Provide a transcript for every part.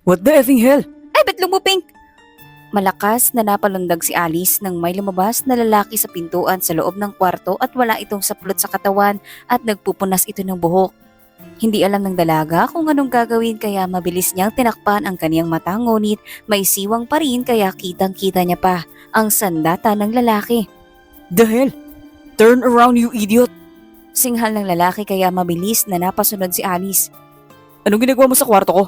What the effing hell? Ay, ba't lumuping? Malakas na napalundag si Alice nang may lumabas na lalaki sa pintuan sa loob ng kwarto at wala itong saplot sa katawan at nagpupunas ito ng buhok. Hindi alam ng dalaga kung anong gagawin kaya mabilis niyang tinakpan ang kaniyang mata ngunit may siwang pa rin kaya kitang-kita niya pa ang sandata ng lalaki. The hell? Turn around, you idiot! Singhal ng lalaki kaya mabilis na napasunod si Alice. Anong ginagawa mo sa kwarto ko?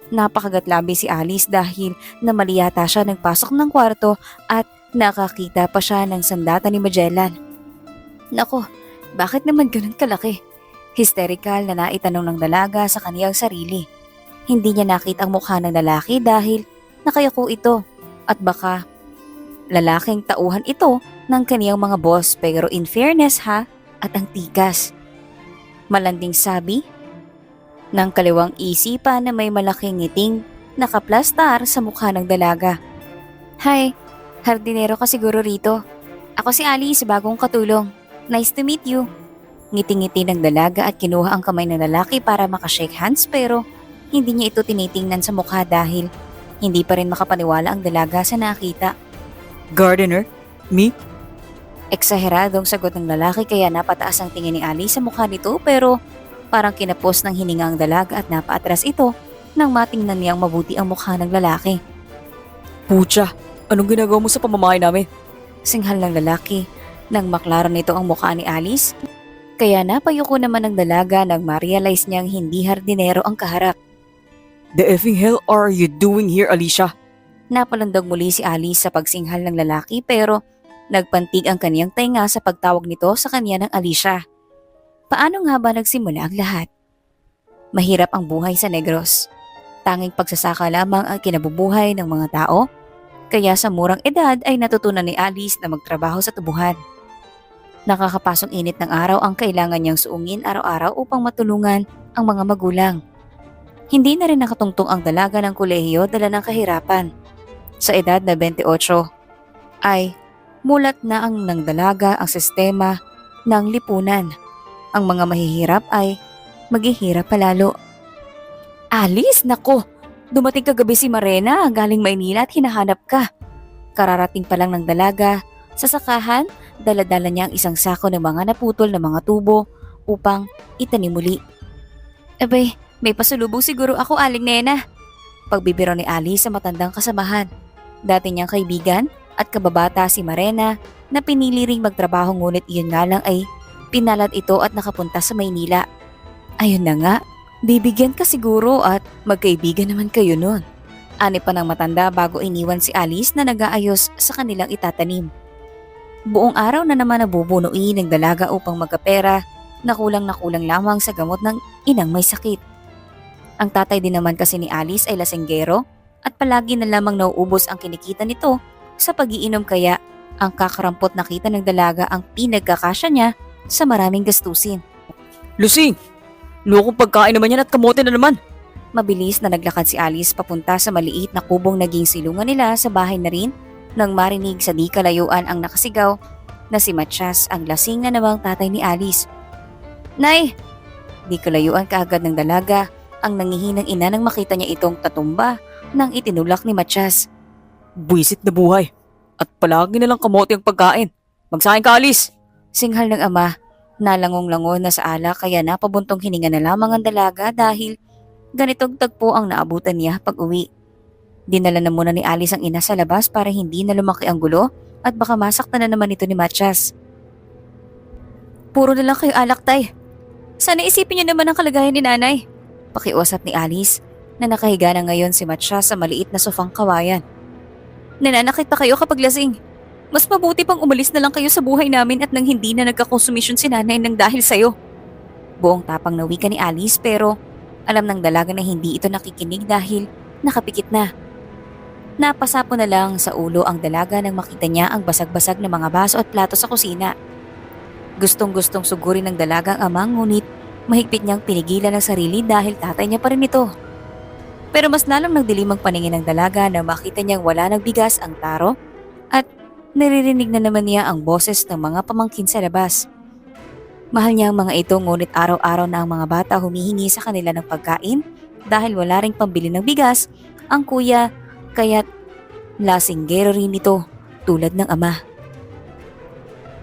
Napakagatlabi si Alice dahil namali yata siya nagpasok ng kwarto at nakakita pa siya ng sandata ni Magellan. Nako, bakit naman ganun kalaki? Hysterical na naitanong ng dalaga sa kaniyang sarili. Hindi niya nakita ang mukha ng lalaki dahil nakayako ito at baka lalaking tauhan ito ng kaniyang mga boss pero in fairness ha at ang tikas. Malanding sabi ng kaliwang isipan na may malaking ngiting nakaplastar sa mukha ng dalaga. Hi, hardinero ka siguro rito. Ako si Alice, bagong katulong. Nice to meet you. Ngiti-ngiti ng dalaga at kinuha ang kamay ng lalaki para makashake hands pero hindi niya ito tinitingnan sa mukha dahil hindi pa rin makapaniwala ang dalaga sa nakita. Gardener? Me? Eksaheradong sagot ng lalaki kaya napataas ang tingin ni Alice sa mukha nito pero parang kinapos ng hininga ang dalaga at napaatras ito nang matingnan niyang mabuti ang mukha ng lalaki. Pucha, anong ginagawa mo sa pamamahay namin? Singhal ng lalaki nang maklaro nito ang mukha ni Alice kaya napayuko naman ng dalaga nang ma-realize niyang hindi hardinero ang kaharap. The effing hell are you doing here, Alicia? Napalandog muli si Alice sa pagsinghal ng lalaki pero nagpantig ang kaniyang tenga sa pagtawag nito sa kanya ng Alicia. Paano nga ba nagsimula ang lahat? Mahirap ang buhay sa Negros. Tanging pagsasaka lamang ang kinabubuhay ng mga tao. Kaya sa murang edad ay natutunan ni Alice na magtrabaho sa tubuhan. Nakakapasong init ng araw ang kailangan niyang suungin araw-araw upang matulungan ang mga magulang. Hindi na rin nakatungtong ang dalaga ng kolehiyo dala ng kahirapan. Sa edad na 28 ay mulat na ang ng dalaga ang sistema ng lipunan. Ang mga mahihirap ay maghihirap palalo. Alice, nako! Dumating kagabi si Marena galing Maynila at hinahanap ka. Kararating pa lang ng dalaga. Sa sakahan, dala-dala niya ang isang sako ng mga naputol na mga tubo upang itanim muli. Abay, may pasulubong siguro ako, Aling Nena. Pagbibiro ni Alice sa matandang kasamahan. Dati niyang kaibigan at kababata si Marena na pinili ring magtrabaho ngunit iyon nga lang ay pinalad ito at nakapunta sa Maynila. Ayun na nga, bibigyan ka siguro at magkaibigan naman kayo nun. Ani pa ng matanda bago iniwan si Alice na nag-aayos sa kanilang itatanim. Buong araw na naman nabubunuin ng dalaga upang magkapera na kulang lamang sa gamot ng inang may sakit. Ang tatay din naman kasi ni Alice ay lasenggero at palagi na lamang nauubos ang kinikita nito sa pag-iinom kaya ang kakarampot na kita ng dalaga ang pinagkakasya niya sa maraming gastusin. Lusing! Lukong pagkain naman yan at kamote na naman! Mabilis na naglakad si Alice papunta sa maliit na kubong naging silungan nila sa bahay na rin nang marinig sa di kalayuan ang nakasigaw na si Matias ang lasing na namang tatay ni Alice. Nay! Di kalayuan kaagad ng dalaga ang nangihinang ina nang makita niya itong tatumba nang itinulak ni Matias. Buwisit na buhay! At palagi na lang kamote ang pagkain! Magsahin ka, Alice! Singhal ng ama, nalangong-lango na sa alak kaya napabuntong hininga na lamang ang dalaga dahil ganitong tagpo ang naabutan niya pag uwi. Dinala na muna ni Alice ang ina sa labas para hindi na lumaki ang gulo at baka masaktan na naman ito ni Matias. Puro na lang kayo alak, tay. Sana isipin niyo naman ang kalagayan ni nanay. Pakiusap ni Alice na nakahiga na ngayon si Matias sa maliit na sofang kawayan. Nananakit pa kayo kapag lasing. Mas mabuti pang umalis na lang kayo sa buhay namin at nang hindi na nagkakonsumisyon si nanay nang dahil sa'yo. Buong tapang na wika ni Alice pero alam ng dalaga na hindi ito nakikinig dahil nakapikit na. Napasapo na lang sa ulo ang dalaga nang makita niya ang basag-basag na mga baso at plato sa kusina. Gustong-gustong sugurin ng dalagang amang ngunit mahigpit niyang pinigilan ang sarili dahil tatay niya pa rin ito. Pero mas lalong nagdilim ang paningin ng dalaga na makita niyang wala ng bigas ang taro at naririnig na naman niya ang boses ng mga pamangkin sa labas. Mahal niya ang mga ito ngunit araw-araw na ang mga bata humihingi sa kanila ng pagkain dahil wala ring pambili ng bigas ang kuya, kaya't lasinggero rin ito tulad ng ama.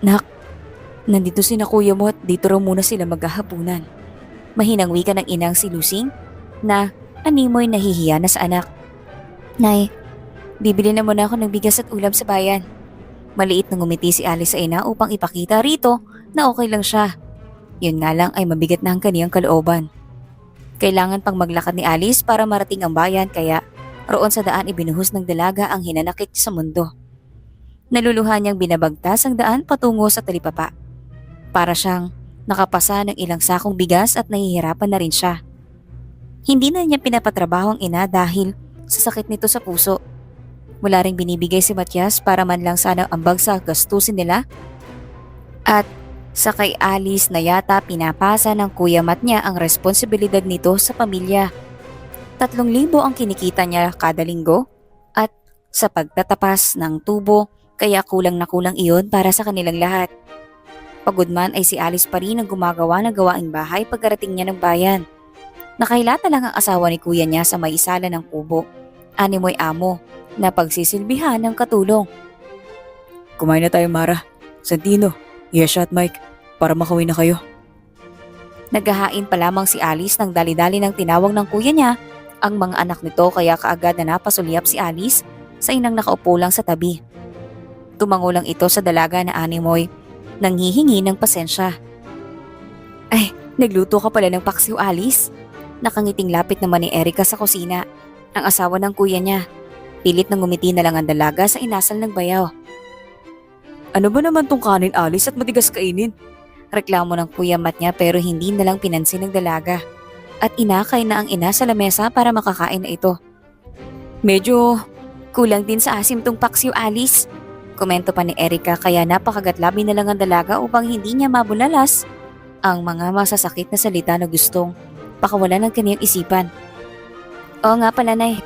Nak, nandito si na kuya mo at dito raw muna sila maghahapunan. Mahinang wika ng inang si Lusing na animoy nahihiya na sa anak. Nay, bibili na muna ako ng bigas at ulam sa bayan. Maliit na ngumiti si Alice sa ina upang ipakita rito na okay lang siya. Yun nga lang ay mabigat na ang kaniyang kalooban. Kailangan pang maglakad ni Alice para marating ang bayan kaya roon sa daan ibinuhos ng dalaga ang hinanakit sa mundo. Naluluhan niyang binabagtas ang daan patungo sa talipapa. Para siyang nakapasa ng ilang sakong bigas at nahihirapan na rin siya. Hindi na niya pinapatrabaho ang ina dahil sa sakit nito sa puso. Wala ring binibigay si Matias para man lang sana ambag sa gastusin nila. At sa kay Alice na yata pinapasa ng kuya Mat niya ang responsibilidad nito sa pamilya. 3,000 ang kinikita niya kada linggo at sa pagtatapas ng tubo kaya kulang na kulang iyon para sa kanilang lahat. Pagod man ay si Alice pa rin ang gumagawa ng gawaing bahay pagkarating niya ng bayan. Nakahilata lang ang asawa ni kuya niya sa may isala ng kubo. Animoy amo na pagsisilbihan ng katulong. Kumain na tayo, Mara. Santino, Yesha at Mike, para makauwi na kayo. Naghahain pa lamang si Alice nang dali-dali ng tinawag ng kuya niya ang mga anak nito kaya kaagad na napasulyap si Alice sa inang nakaupo lang sa tabi. Tumango lang ito sa dalaga na animoy nang hihingi ng pasensya. Ay, nagluto ka pala ng paksiw, Alice. Nakangiting lapit naman ni Erica sa kusina, ang asawa ng kuya niya. Pilit nang ngumiti na lang ang dalaga sa inasal ng bayaw. Ano ba naman tong kanin, Alice, at matigas kainin? Reklamo ng kuya Mat niya pero hindi na lang pinansin ng dalaga. At inakay na ang ina sa lamesa para makakain na ito. Medyo kulang din sa asim tong paksiw, Alice. Komento pa ni Erica kaya napakagatlabi na lang ang dalaga upang hindi niya mabulalas ang mga masasakit na salita na gustong pakawalan ng kaniyang isipan. Oo nga pala, Nay.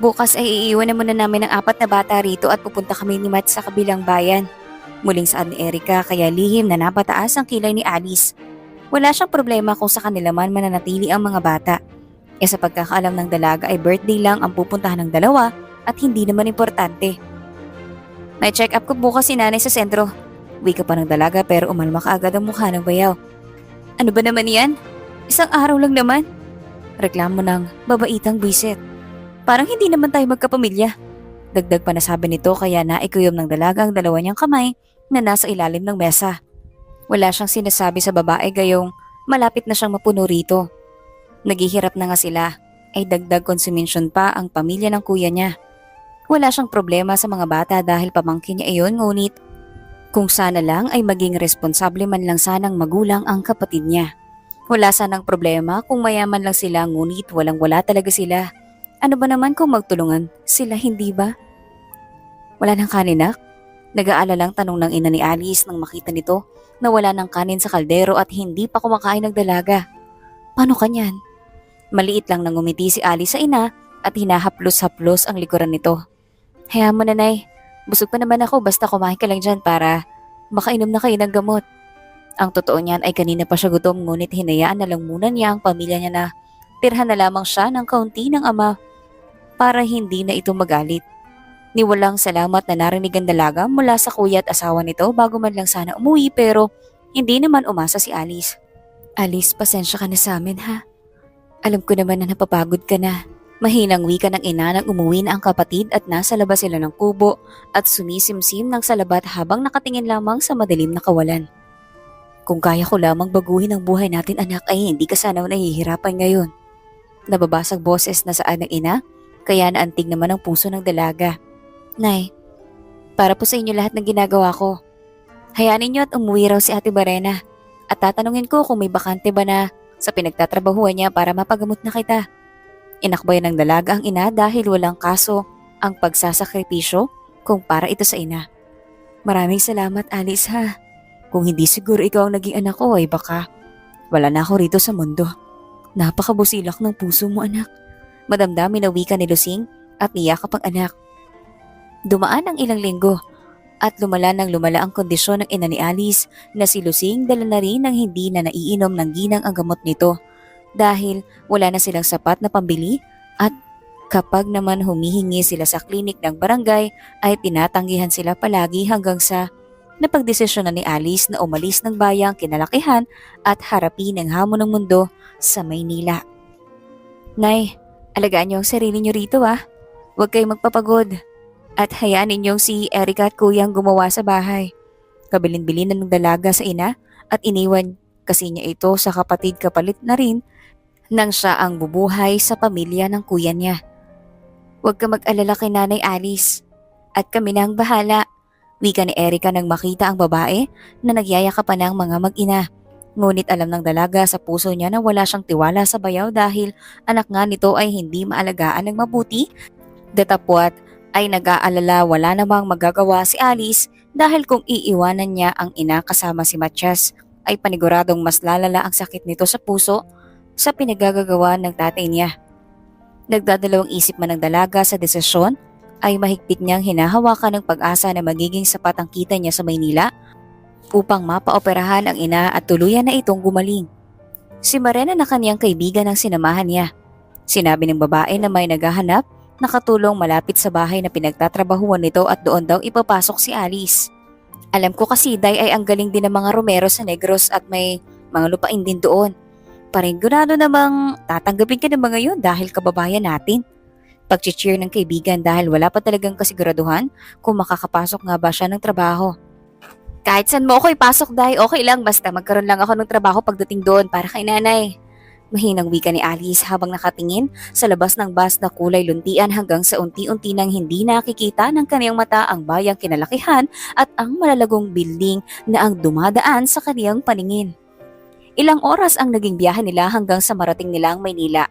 Bukas ay iiwanan muna namin ang 4 na bata rito at pupunta kami ni Matt sa kabilang bayan. Muling saad ni Erica kaya lihim na napataas ang kilay ni Alice. Wala siyang problema kung sa kanila man mananatili ang mga bata. E sa pagkakaalam ng dalaga ay birthday lang ang pupuntahan ng dalawa at hindi naman importante. May check up ko bukas si nanay sa sentro. Wika pa ng dalaga pero umalma kaagad ang mukha ng bayaw. Ano ba naman yan? Isang araw lang naman. Reklamo ng babaitang bisit. Parang hindi naman tayo magkapamilya. Dagdag pa nasabi nito kaya naikuyom ng dalaga ang dalawa niyang kamay na nasa ilalim ng mesa. Wala siyang sinasabi sa babae gayong malapit na siyang mapuno rito. Naghihirap na nga sila ay dagdag konsumisyon pa ang pamilya ng kuya niya. Wala siyang problema sa mga bata dahil pamangkin niya iyon ngunit kung sana lang ay maging responsable man lang sanang magulang ang kapatid niya. Wala sanang problema kung mayaman lang sila ngunit walang-wala talaga sila. Ano ba naman kung magtulungan sila, hindi ba? Wala ng kanin, nak? Nag-aalalang tanong ng ina ni Alice nang makita nito na wala ng kanin sa kaldero at hindi pa kumakain ng dalaga. Paano kanyan? Maliit lang nang ngumiti si Alice sa ina at hinahaplos-haplos ang likuran nito. Hayaan mo, nanay. Busog pa naman ako basta kumain ka lang dyan para makainom na kayo ng gamot. Ang totoo niyan ay kanina pa siya gutom ngunit hinayaan na lang muna niya ang pamilya niya na tirhan na lamang siya ng kaunti ng ama para hindi na ito magalit. Niwalang salamat na narinig ang dalaga mula sa kuya at asawa nito bago man lang sana umuwi pero hindi naman umasa si Alice. Alice, pasensya ka na sa amin, ha? Alam ko naman na napapagod ka na. Mahinang wika ng ina nang umuwi na ang kapatid at nasa labas sila ng kubo at sumisimsim ng salabat habang nakatingin lamang sa madilim na kawalan. Kung kaya ko lamang baguhin ang buhay natin, anak, ay hindi ka sana nahihirapan ngayon. Nababasag boses na saan ng ina kaya naantig naman ang puso ng dalaga. Nay, para po sa inyo lahat ng ginagawa ko. Hayaan ninyo at umuwi raw si Ate Barena at tatanungin ko kung may bakante ba na sa pinagtatrabahuan niya para mapagamot na kita. Inakbayan ng dalaga ang ina dahil walang kaso ang pagsasakripisyo kung para ito sa ina. Maraming salamat, Alice, ha. Kung hindi siguro ikaw ang naging anak ko ay baka wala na ako rito sa mundo. Napakabusilak ng puso mo, anak. Madamdamin na wika ni Lusing at niyakap ang anak. Dumaan ang ilang linggo at lumala ang kondisyon ng ina ni Alice na si Lusing dala na rin ng hindi na naiinom ng ginang ang gamot nito dahil wala na silang sapat na pambili at Kapag naman humihingi sila sa klinik ng barangay ay tinatanggihan sila palagi hanggang sa napagdesisyon na ni Alice na umalis ng bayang kinalakihan at harapin ang hamon ng mundo sa Maynila. Nay, alagaan niyo ang sarili niyo rito ah. Huwag kayong magpapagod. At hayaan ninyong si Erica at kuyang gumawa sa bahay. Kabilin-bilin ng dalaga sa ina at iniwan kasi niya ito sa kapatid kapalit na rin nang siya ang bubuhay sa pamilya ng kuya niya. Huwag ka mag-alala kay Nanay Alice at kami na ang bahala. Wika ni Erica nang makita ang babae na nagyayakapan ng mga mag-ina. Ngunit alam ng dalaga sa puso niya na wala siyang tiwala sa bayaw dahil anak nga nito ay hindi maalagaan ng mabuti. Datapwat ay nag-aalala wala namang magagawa si Alice dahil kung iiwanan niya ang ina kasama si Matias ay paniguradong mas lalala ang sakit nito sa puso sa pinagagagawa ng tatay niya. Nagdadalawang isip man ng dalaga sa desisyon ay mahigpit niyang hinahawakan ng pag-asa na magiging sapat ang kita niya sa Maynila upang mapaoperahan ang ina at tuluyan na itong gumaling. Si Marena na kanyang kaibigan ang sinamahan niya. Sinabi ng babae na may naghahanap na katulong malapit sa bahay na pinagtatrabahuan nito at doon daw ipapasok si Alice. Alam ko kasi Day ay ang galing din ng mga Romero sa Negros at may mga lupain din doon. Paringgunado namang tatanggapin ka ng mga yun dahil kababayan natin. Pag-cheer ng kaibigan dahil wala pa talagang kasiguraduhan kung makakapasok nga ba siya ng trabaho. Kahit saan mo ako ipasok Day, okay lang basta magkaroon lang ako ng trabaho pagdating doon para kay nanay. Mahinang wika ni Alice habang nakatingin sa labas ng bus na kulay luntian hanggang sa unti-unti nang hindi nakikita ng kaniyang mata ang bayang kinalakihan at ang malalagong building na ang dumadaan sa kaniyang paningin. Ilang oras ang naging biyahe nila hanggang sa marating nila ang Maynila.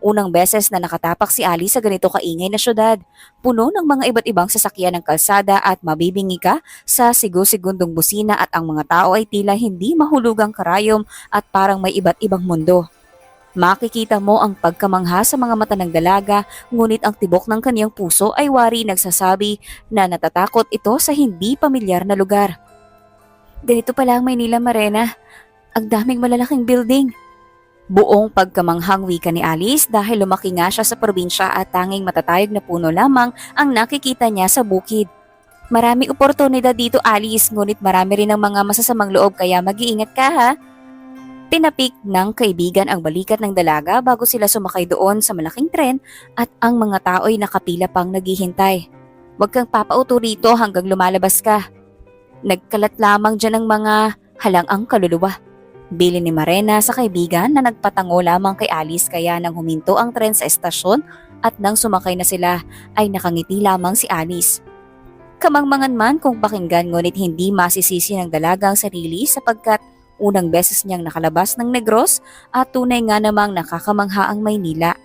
Unang beses na nakatapak si Alice sa ganito kaingay na syudad. Puno ng mga iba't ibang sasakyan ng kalsada at mabibingi ka sa sigo-segundong busina at ang mga tao ay tila hindi mahulugang karayom at parang may iba't ibang mundo. Makikita mo ang pagkamangha sa mga mata ng dalaga, ngunit ang tibok ng kaniyang puso ay wari nagsasabi na natatakot ito sa hindi pamilyar na lugar. Ganito pala ang Maynila, Marena. Ang daming malalaking building. Buong pagkamanghang wika ni Alice dahil lumaki nga siya sa probinsya at tanging matatayog na puno lamang ang nakikita niya sa bukid. Marami oportunidad dito Alice, ngunit marami rin ang mga masasamang loob kaya mag-iingat ka ha. Tinapik ng kaibigan ang balikat ng dalaga bago sila sumakay doon sa malaking tren at ang mga tao'y nakapila pang naghihintay. Huwag kang papauto rito hanggang lumalabas ka. Nagkalat lamang dyan ang mga halang-ang kaluluwa. Bili ni Marena sa kaibigan na nagpatango lamang kay Alice kaya nang huminto ang tren sa estasyon at nang sumakay na sila ay nakangiti lamang si Alice. Kamangmangan man kung pakinggan ngunit hindi masisisi ng dalaga ang sarili sapagkat unang beses niyang nakalabas ng Negros at tunay nga namang nakakamangha ang Maynila.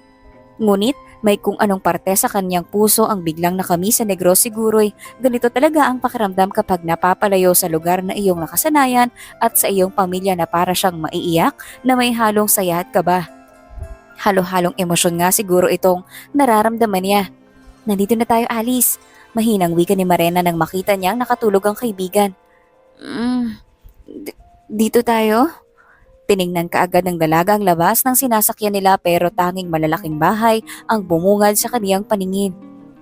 Ngunit may kung anong parte sa kanyang puso ang biglang nakami sa Negros siguro'y ganito talaga ang pakiramdam kapag napapalayo sa lugar na iyong nakasanayan at sa iyong pamilya na para siyang maiiyak na may halong saya at kaba. Halo-halong emosyon nga siguro itong nararamdaman niya. Nandito na tayo Alice. Mahinang wika ni Marena nang makita niyang nakatulog ang kaibigan. Dito tayo? Tiningnan kaagad ng dalaga ang labas ng sinasakyan nila pero tanging malalaking bahay ang bumungad sa kaniyang paningin.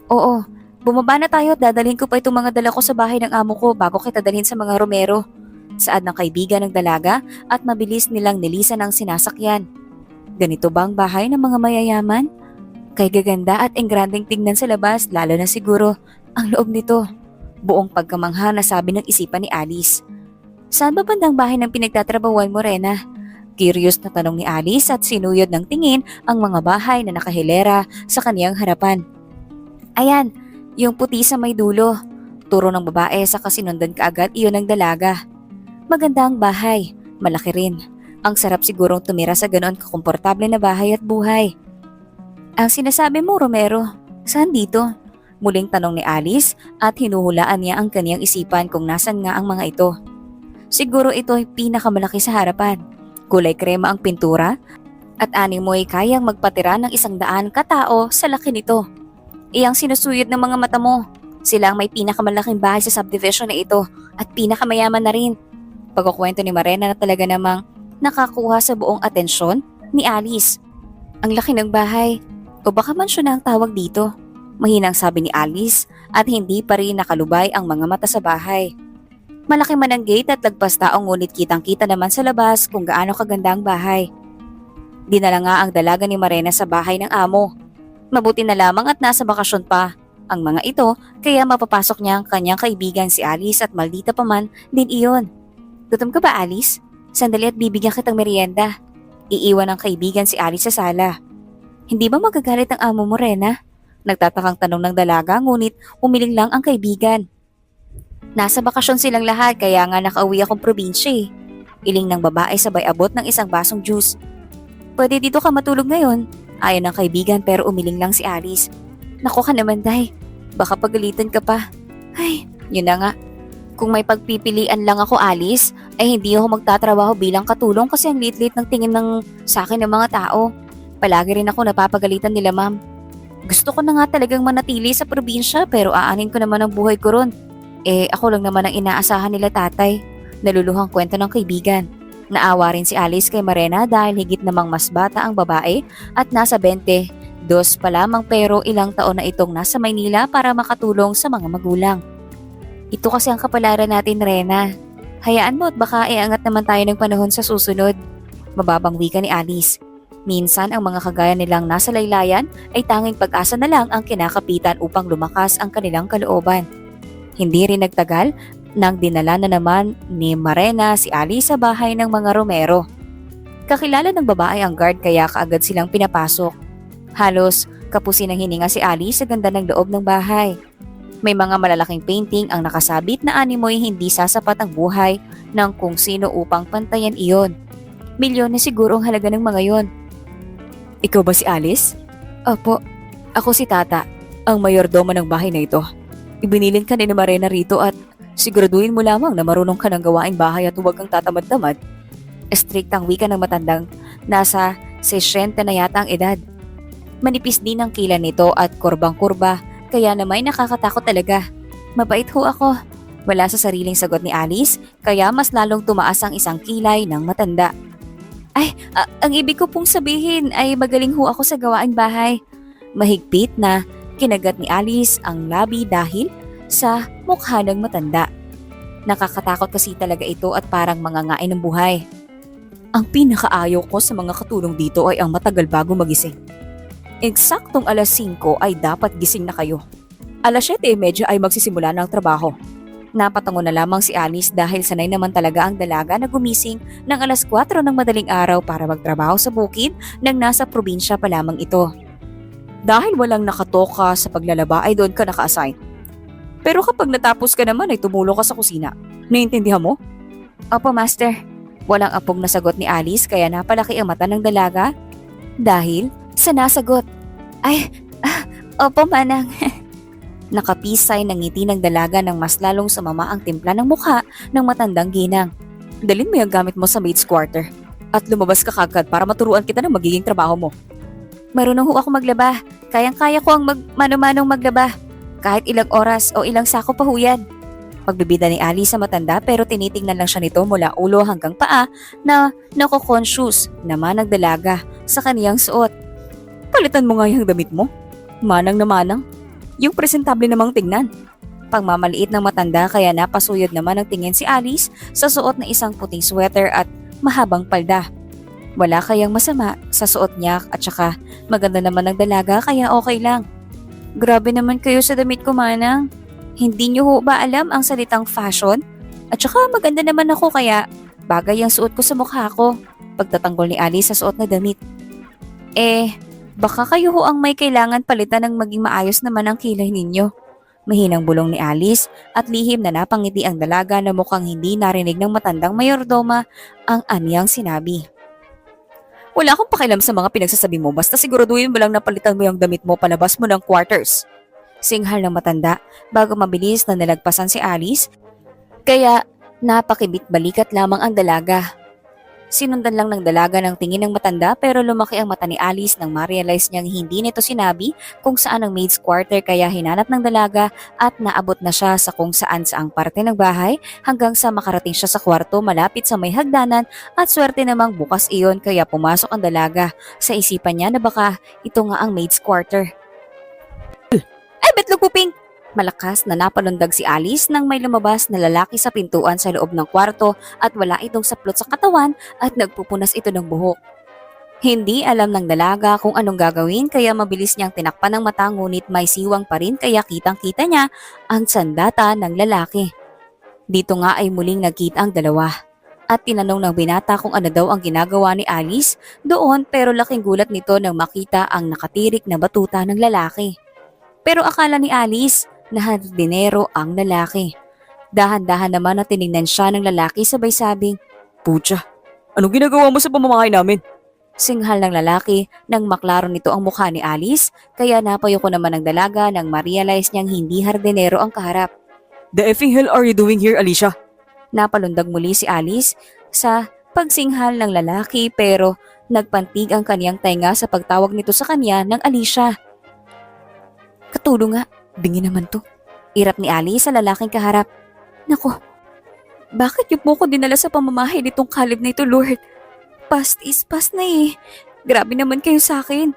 Oo, bumaba na tayo at dadalhin ko pa itong mga dala ko sa bahay ng amo ko bago kita dalhin sa mga Romero. Saad ng kaibigan ng dalaga at mabilis nilang nilisan ang sinasakyan. Ganito ba ang bahay ng mga mayayaman? Kay gaganda at engrandeng tingnan sa labas lalo na siguro ang loob nito. Buong pagkamangha na sabi ng isipan ni Alice. Saan ba bandang bahay ng pinagtatrabahuan mo, Rena? Curious na tanong ni Alice at sinuyod ng tingin ang mga bahay na nakahilera sa kaniyang harapan. Ayan, yung puti sa may dulo. Turo ng babae sa kasinundan kaagad iyon ng dalaga. Maganda ang bahay, malaki rin. Ang sarap sigurong tumira sa ganoon kakomportable na bahay at buhay. Ang sinasabi mo, Romero, saan dito? Muling tanong ni Alice at hinuhulaan niya ang kaniyang isipan kung nasan nga ang mga ito. Siguro ito ay pinakamalaki sa harapan. Kulay krema ang pintura at animoy kayang magpatira ng 100 katao sa laki nito. Iyang sinusuyod ng mga mata mo. Sila ang may pinakamalaking bahay sa subdivision na ito at pinakamayaman na rin. Pagkukwento ni Marena na talaga namang nakakuha sa buong atensyon ni Alice. Ang laki ng bahay. O baka mansyon na ang tawag dito. Mahinang sabi ni Alice at hindi pa rin nakalubay ang mga mata sa bahay. Malaki man ang gate at lagpas tao ngunit kitang-kita naman sa labas kung gaano kaganda ang bahay. Dinala nga ang dalaga ni Marena sa bahay ng amo. Mabuti na lamang at nasa bakasyon pa ang mga ito kaya mapapasok niya ang kanyang kaibigan si Alice at maldita pa man din iyon. Gutom ka ba, Alice? Sandali at bibigyan kitang merienda. Iiwan ng kaibigan si Alice sa sala. Hindi ba magagalit ang amo mo, Rena? Nagtatakang tanong ng dalaga ngunit umiling lang ang kaibigan. Nasa bakasyon silang lahat kaya nga nakauwi akong probinsya eh. Iling ng babae sabay abot ng isang basong juice. Pwede dito ka matulog ngayon? Ayon ng kaibigan pero umiling lang si Alice. Naku ka naman, Day. Baka pagalitan ka pa. Ay, yun na nga. Kung may pagpipilian lang ako, Alice, ay hindi ako magtatrabaho bilang katulong kasi ang liit-liit ng tingin sa akin ng mga tao. Palagi rin ako napapagalitan nila, ma'am. Gusto ko na nga talagang manatili sa probinsya pero aanin ko naman ang buhay ko ron. Ako lang naman ang inaasahan nila, tatay. Naluluhang kwento ng kaibigan. Naawa rin si Alice kay Marena dahil higit namang mas bata ang babae at nasa 22 pa lamang pero ilang taon na itong nasa Maynila para makatulong sa mga magulang. Ito kasi ang kapalaran natin, Rena. Hayaan mo at baka iangat naman tayo ng panahon sa susunod. Mababang wika ni Alice. Minsan ang mga kagaya nilang nasa laylayan ay tanging pag-asa na lang ang kinakapitan upang lumakas ang kanilang kalooban. Hindi rin nagtagal nang dinala na naman ni Marena si Alice sa bahay ng mga Romero. Kakilala ng babae ang guard kaya kaagad silang pinapasok. Halos kapusin ang hininga si Alice sa ganda ng loob ng bahay. May mga malalaking painting ang nakasabit na animoy hindi sasapat ang buhay ng kung sino upang pantayan iyon. Milyon na siguro ang halaga ng mga yon. Ikaw ba si Alice? Opo, Ako si Tata, ang mayordomo ng bahay na ito. Ibinilin ka ni Marena rito at siguraduhin mo lamang na marunong ka ng gawaing bahay at huwag kang tatamad-tamad. strict ang wika ng matandang nasa 60 na yata ang edad. Manipis din ang kila nito at kurbang-kurba kaya naman nakakatakot talaga. Mabait ho ako. Wala sa sariling sagot ni Alice kaya mas lalong tumaas ang isang kilay ng matanda. Ang ibig ko pong sabihin ay magaling ho ako sa gawaing bahay. Mahigpit na kinagat ni Alice ang labi dahil sa mukha ng matanda. Nakakatakot kasi talaga ito at parang mangangain ng buhay. Ang pinakaayaw ko sa mga katulong dito ay ang matagal bago magising. Eksaktong alas 5 ay dapat gising na kayo. Alas 7:30 ay magsisimula ng trabaho. Napatango na lamang si Alice dahil sanay naman talaga ang dalaga na gumising ng alas 4 ng madaling araw para magtrabaho sa bukid nang nasa probinsya pa lamang ito. Dahil walang nakatoka sa paglalaba ay doon ka naka-assign. Pero kapag natapos ka naman ay tumulong ka sa kusina. Naiintindihan mo? Opo, Master. Walang apong nasagot ni Alice kaya napalaki ang mata ng dalaga dahil sa nasagot. Opo, Manang. Nakapisay ng ngiti ng dalaga nang mas lalong sumama ang timpla ng mukha ng matandang ginang. Dalhin mo yung gamit mo sa maid's quarter at lumabas ka kagad para maturuan kita ng magiging trabaho mo. Marunong ho ako maglaba. Kayang-kaya ko ang mano-manong maglaba. Kahit ilang oras o ilang sako pa ho yan. Pagbibida ni Alice sa matanda pero tinitingnan lang siya nito mula ulo hanggang paa na nako-conscious naman ang dalaga sa kaniyang suot. Palitan mo nga yung damit mo. Manang na manang. Yung presentable namang tingnan. Pagmamaliit ng matanda kaya napasuyod naman ang tingin si Alice sa suot na isang puting sweater at mahabang palda. Wala kayang masama sa suot niya at saka maganda naman ang dalaga kaya okay lang. Grabe naman kayo sa damit ko, Manang. Hindi niyo ho ba alam ang salitang fashion? At saka maganda naman ako kaya bagay ang suot ko sa mukha ko. Pagtatanggol ni Alice sa suot na damit. Baka kayo ho ang may kailangan palitan ng maging maayos naman ang kilay ninyo. Mahinang bulong ni Alice at lihim na napangiti ang dalaga na mukhang hindi narinig ng matandang mayordoma ang aniyang sinabi. Wala akong pakialam sa mga pinagsasabi mo basta siguraduhin mo lang na palitan mo yung damit mo palabas mo ng quarters. Singhal ng matanda bago mabilis na nalagpasan si Alice kaya napakibit balikat lamang ang dalaga. Sinundan lang ng dalaga ng tingin ng matanda pero lumaki ang mata ni Alice nang ma-realize niyang hindi nito sinabi kung saan ang maid's quarter kaya hinanap ng dalaga at naabot na siya sa kung saan saang parte ng bahay hanggang sa makarating siya sa kwarto malapit sa may hagdanan at swerte namang bukas iyon kaya pumasok ang dalaga. Sa isipan niya na baka ito nga ang maid's quarter. Ay, betlog puping! Malakas na napalundag si Alice nang may lumabas na lalaki sa pintuan sa loob ng kwarto at wala itong saplot sa katawan at nagpupunas ito ng buhok. Hindi alam ng dalaga kung anong gagawin kaya mabilis niyang tinakpan ng mata ngunit may siwang pa rin kaya kitang-kita niya ang sandata ng lalaki. Dito nga ay muling nagkita ang dalawa at tinanong ng binata kung ano daw ang ginagawa ni Alice doon pero laking gulat nito nang makita ang nakatirik na batuta ng lalaki. Pero akala ni Alice na hardinero ang lalaki. Dahan-dahan naman na tinignan siya ng lalaki sabay sabing, Pucha, anong ginagawa mo sa pamamahay namin? singhal ng lalaki nang maklaro nito ang mukha ni Alice kaya napayoko naman ng dalaga nang ma-realize niyang hindi hardinero ang kaharap. The effing hell are you doing here, Alicia? Napalundag muli si Alice sa pagsinghal ng lalaki pero nagpantig ang kaniyang tainga sa pagtawag nito sa kanya ng Alicia. Katulong nga, bingi naman to. Irap ni Alice sa lalaking kaharap. Nako, bakit yung mo ko dinala sa pamamahay nitong Caleb na ito, Lord? Past is past na eh. Grabe naman kayo sa akin.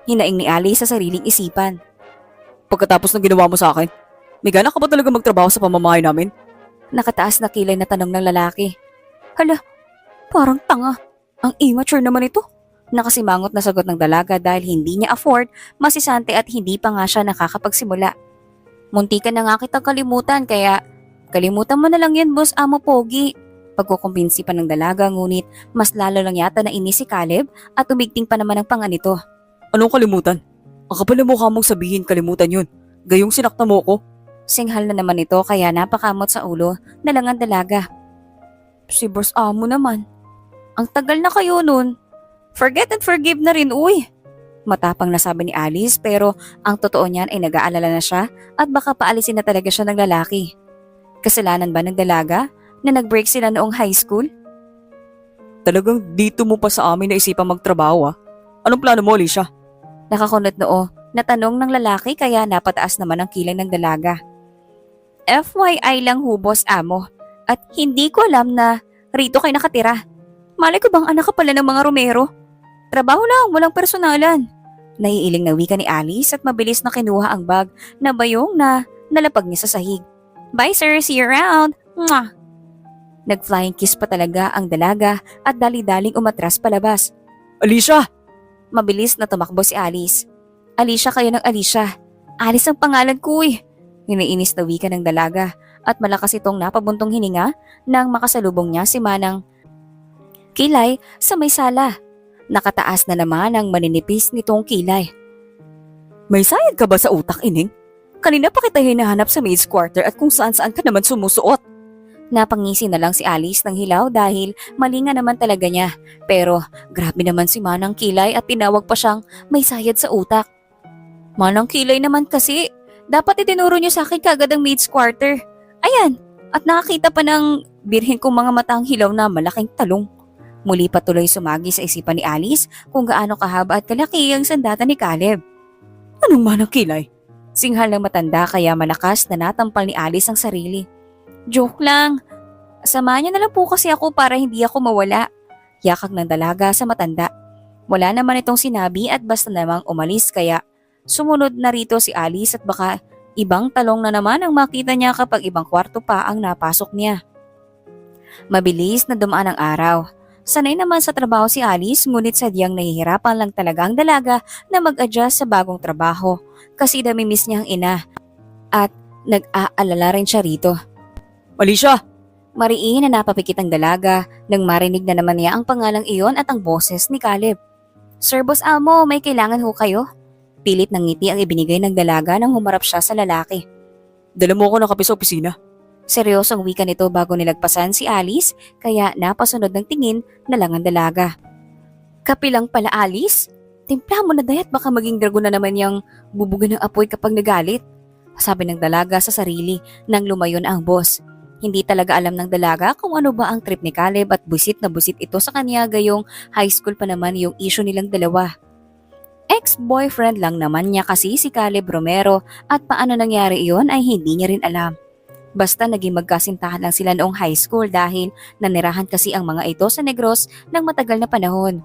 Hinaing ni Alice sa sariling isipan. Pagkatapos ng ginawa mo sa akin, may gana ka ba talaga magtrabaho sa pamamahay namin? Nakataas na kilay na tanong ng lalaki. Hala, parang tanga. Ang immature naman ito. Nakasimangot na sagot ng dalaga dahil hindi niya afford, masisante at hindi pa nga siya nakakapagsimula. Muntikan na nga kitang kalimutan kaya kalimutan mo na lang yan, boss amo pogi. Pagkukumbinsi pa ng dalaga ngunit mas lalo lang yata na inis si Caleb at umigting pa naman ang panga nito. Anong kalimutan? Ang kapal na mukha mong sabihin kalimutan yun. Gayong sinakta mo ko. Singhal na naman ito kaya napakamot sa ulo na lang ang dalaga. Si boss amo naman. Ang tagal na kayo nun. Forget and forgive na rin, uy. Matapang na sabi ni Alice pero ang totoo niyan ay nag-aalala na siya at baka paalisin na talaga siya ng lalaki. Kasalanan ba ng dalaga na nag-break sila noong high school? Talagang dito mo pa sa amin naisipang magtrabaho ah. Anong plano mo, Alicia? Nakakunot noo na tanong ng lalaki kaya napataas naman ang kilay ng dalaga. FYI lang hubos amo at hindi ko alam na rito kayo nakatira. Malay ko bang anak ka pala ng mga Romero? Trabaho lang, walang personalan. Naiiling na wika ni Alice at mabilis na kinuha ang bag na bayong na nalapag niya sa sahig. Bye sir, see you around. Mwah! Nag-flying kiss pa talaga ang dalaga at dali-daling umatras palabas. Alicia! Mabilis na tumakbo si Alice. Alicia kayo ng Alicia. Alice ang pangalan ko eh. Hiniinis na wika ng dalaga at malakas itong napabuntong hininga nang makasalubong niya si Manang kilay sa may sala. Nakataas na naman ang maninipis nitong kilay. May sayad ka ba sa utak, Ining? Kanina pa kita hinahanap sa maid's quarter at kung saan-saan ka naman sumusuot. Napangisi na lang si Alice ng hilaw dahil mali nga naman talaga niya. Pero grabe naman si Manang kilay at tinawag pa siyang may sayad sa utak. Manang kilay naman kasi, dapat itinuro niyo sa akin kagad ang maid's quarter. Ayan, at nakakita pa ng birhen kong mga matang hilaw na malaking talong. Muli patuloy sumagi sa isipan ni Alice kung gaano kahaba at kalaki ang sandata ni Caleb. Anong manang kilay? Singhal ng matanda kaya malakas na natampal ni Alice ang sarili. Joke lang. Samahan niyo na lang po kasi ako para hindi ako mawala. Yakag ng dalaga sa matanda. Wala naman itong sinabi at basta namang umalis kaya sumunod na rito si Alice at baka ibang talong na naman ang makita niya kapag ibang kwarto pa ang napasok niya. Mabilis na dumaan ang araw. Sanay naman sa trabaho si Alice ngunit sadyang nahihirapan lang talaga ang dalaga na mag-adjust sa bagong trabaho kasi namimiss niya ang ina at nag-aalala rin siya rito. Alicia! Mariin na napapikit ang dalaga nang marinig na naman niya ang pangalang iyon at ang boses ni Caleb. Sir Boss Amo, may kailangan ho kayo? Pilit ng ngiti ang ibinigay ng dalaga nang humarap siya sa lalaki. Dala mo ko ng kape sa opisina. Seryosong wika nito bago nilagpasan si Alice kaya napasunod ng tingin na lang ang dalaga. Kapilang pala Alice? Timpla mo na dayat baka maging dragon na naman yung bubuga ng apoy kapag nagalit. Sabi ng dalaga sa sarili nang lumayon ang boss. Hindi talaga alam ng dalaga kung ano ba ang trip ni Caleb at busit na busit ito sa kanya gayong high school pa naman yung issue nilang dalawa. Ex-boyfriend lang naman niya kasi si Caleb Romero at paano nangyari iyon ay hindi niya rin alam. Basta naging magkasintahan lang sila noong high school dahil nanirahan kasi ang mga ito sa Negros ng matagal na panahon.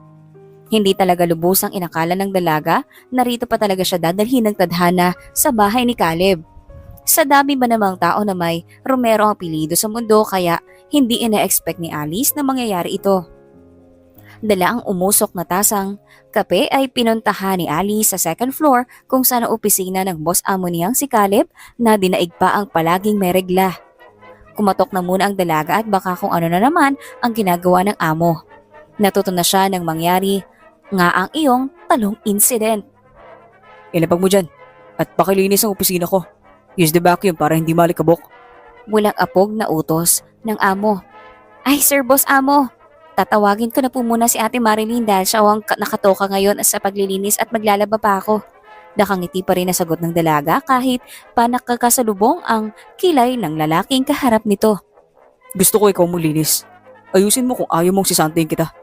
Hindi talaga lubusang inakala ng dalaga na rito pa talaga siya dadalhin ng tadhana sa bahay ni Caleb. Sa dami ba namang tao na may Romero ang apelyido sa mundo kaya hindi ina-expect ni Alice na mangyayari ito. Dala ang umusok na tasang kape ay pinuntahan ni Alice sa second floor kung saan ang opisina ng boss amo niyang si Caleb na dinaig pa ang palaging may regla. Kumatok na muna ang dalaga at baka kung ano na naman ang ginagawa ng amo. Natuto na siya ng mangyari nga ang iyong talong incident. Ilapag mo dyan at pakilinis ang opisina ko. Use the vacuum para hindi malikabok. Walang apog na utos ng amo. Ay sir boss amo, tatawagin ko na po muna si ate Marilyn dahil siya ang nakatoka ngayon sa paglilinis at maglalaba pa ako. Nakangiti pa rin na sagot ng dalaga kahit pa nakakasalubong ang kilay ng lalaking kaharap nito. Gusto ko ikaw mulinis. Ayusin mo kung ayaw mong sisantayin kita.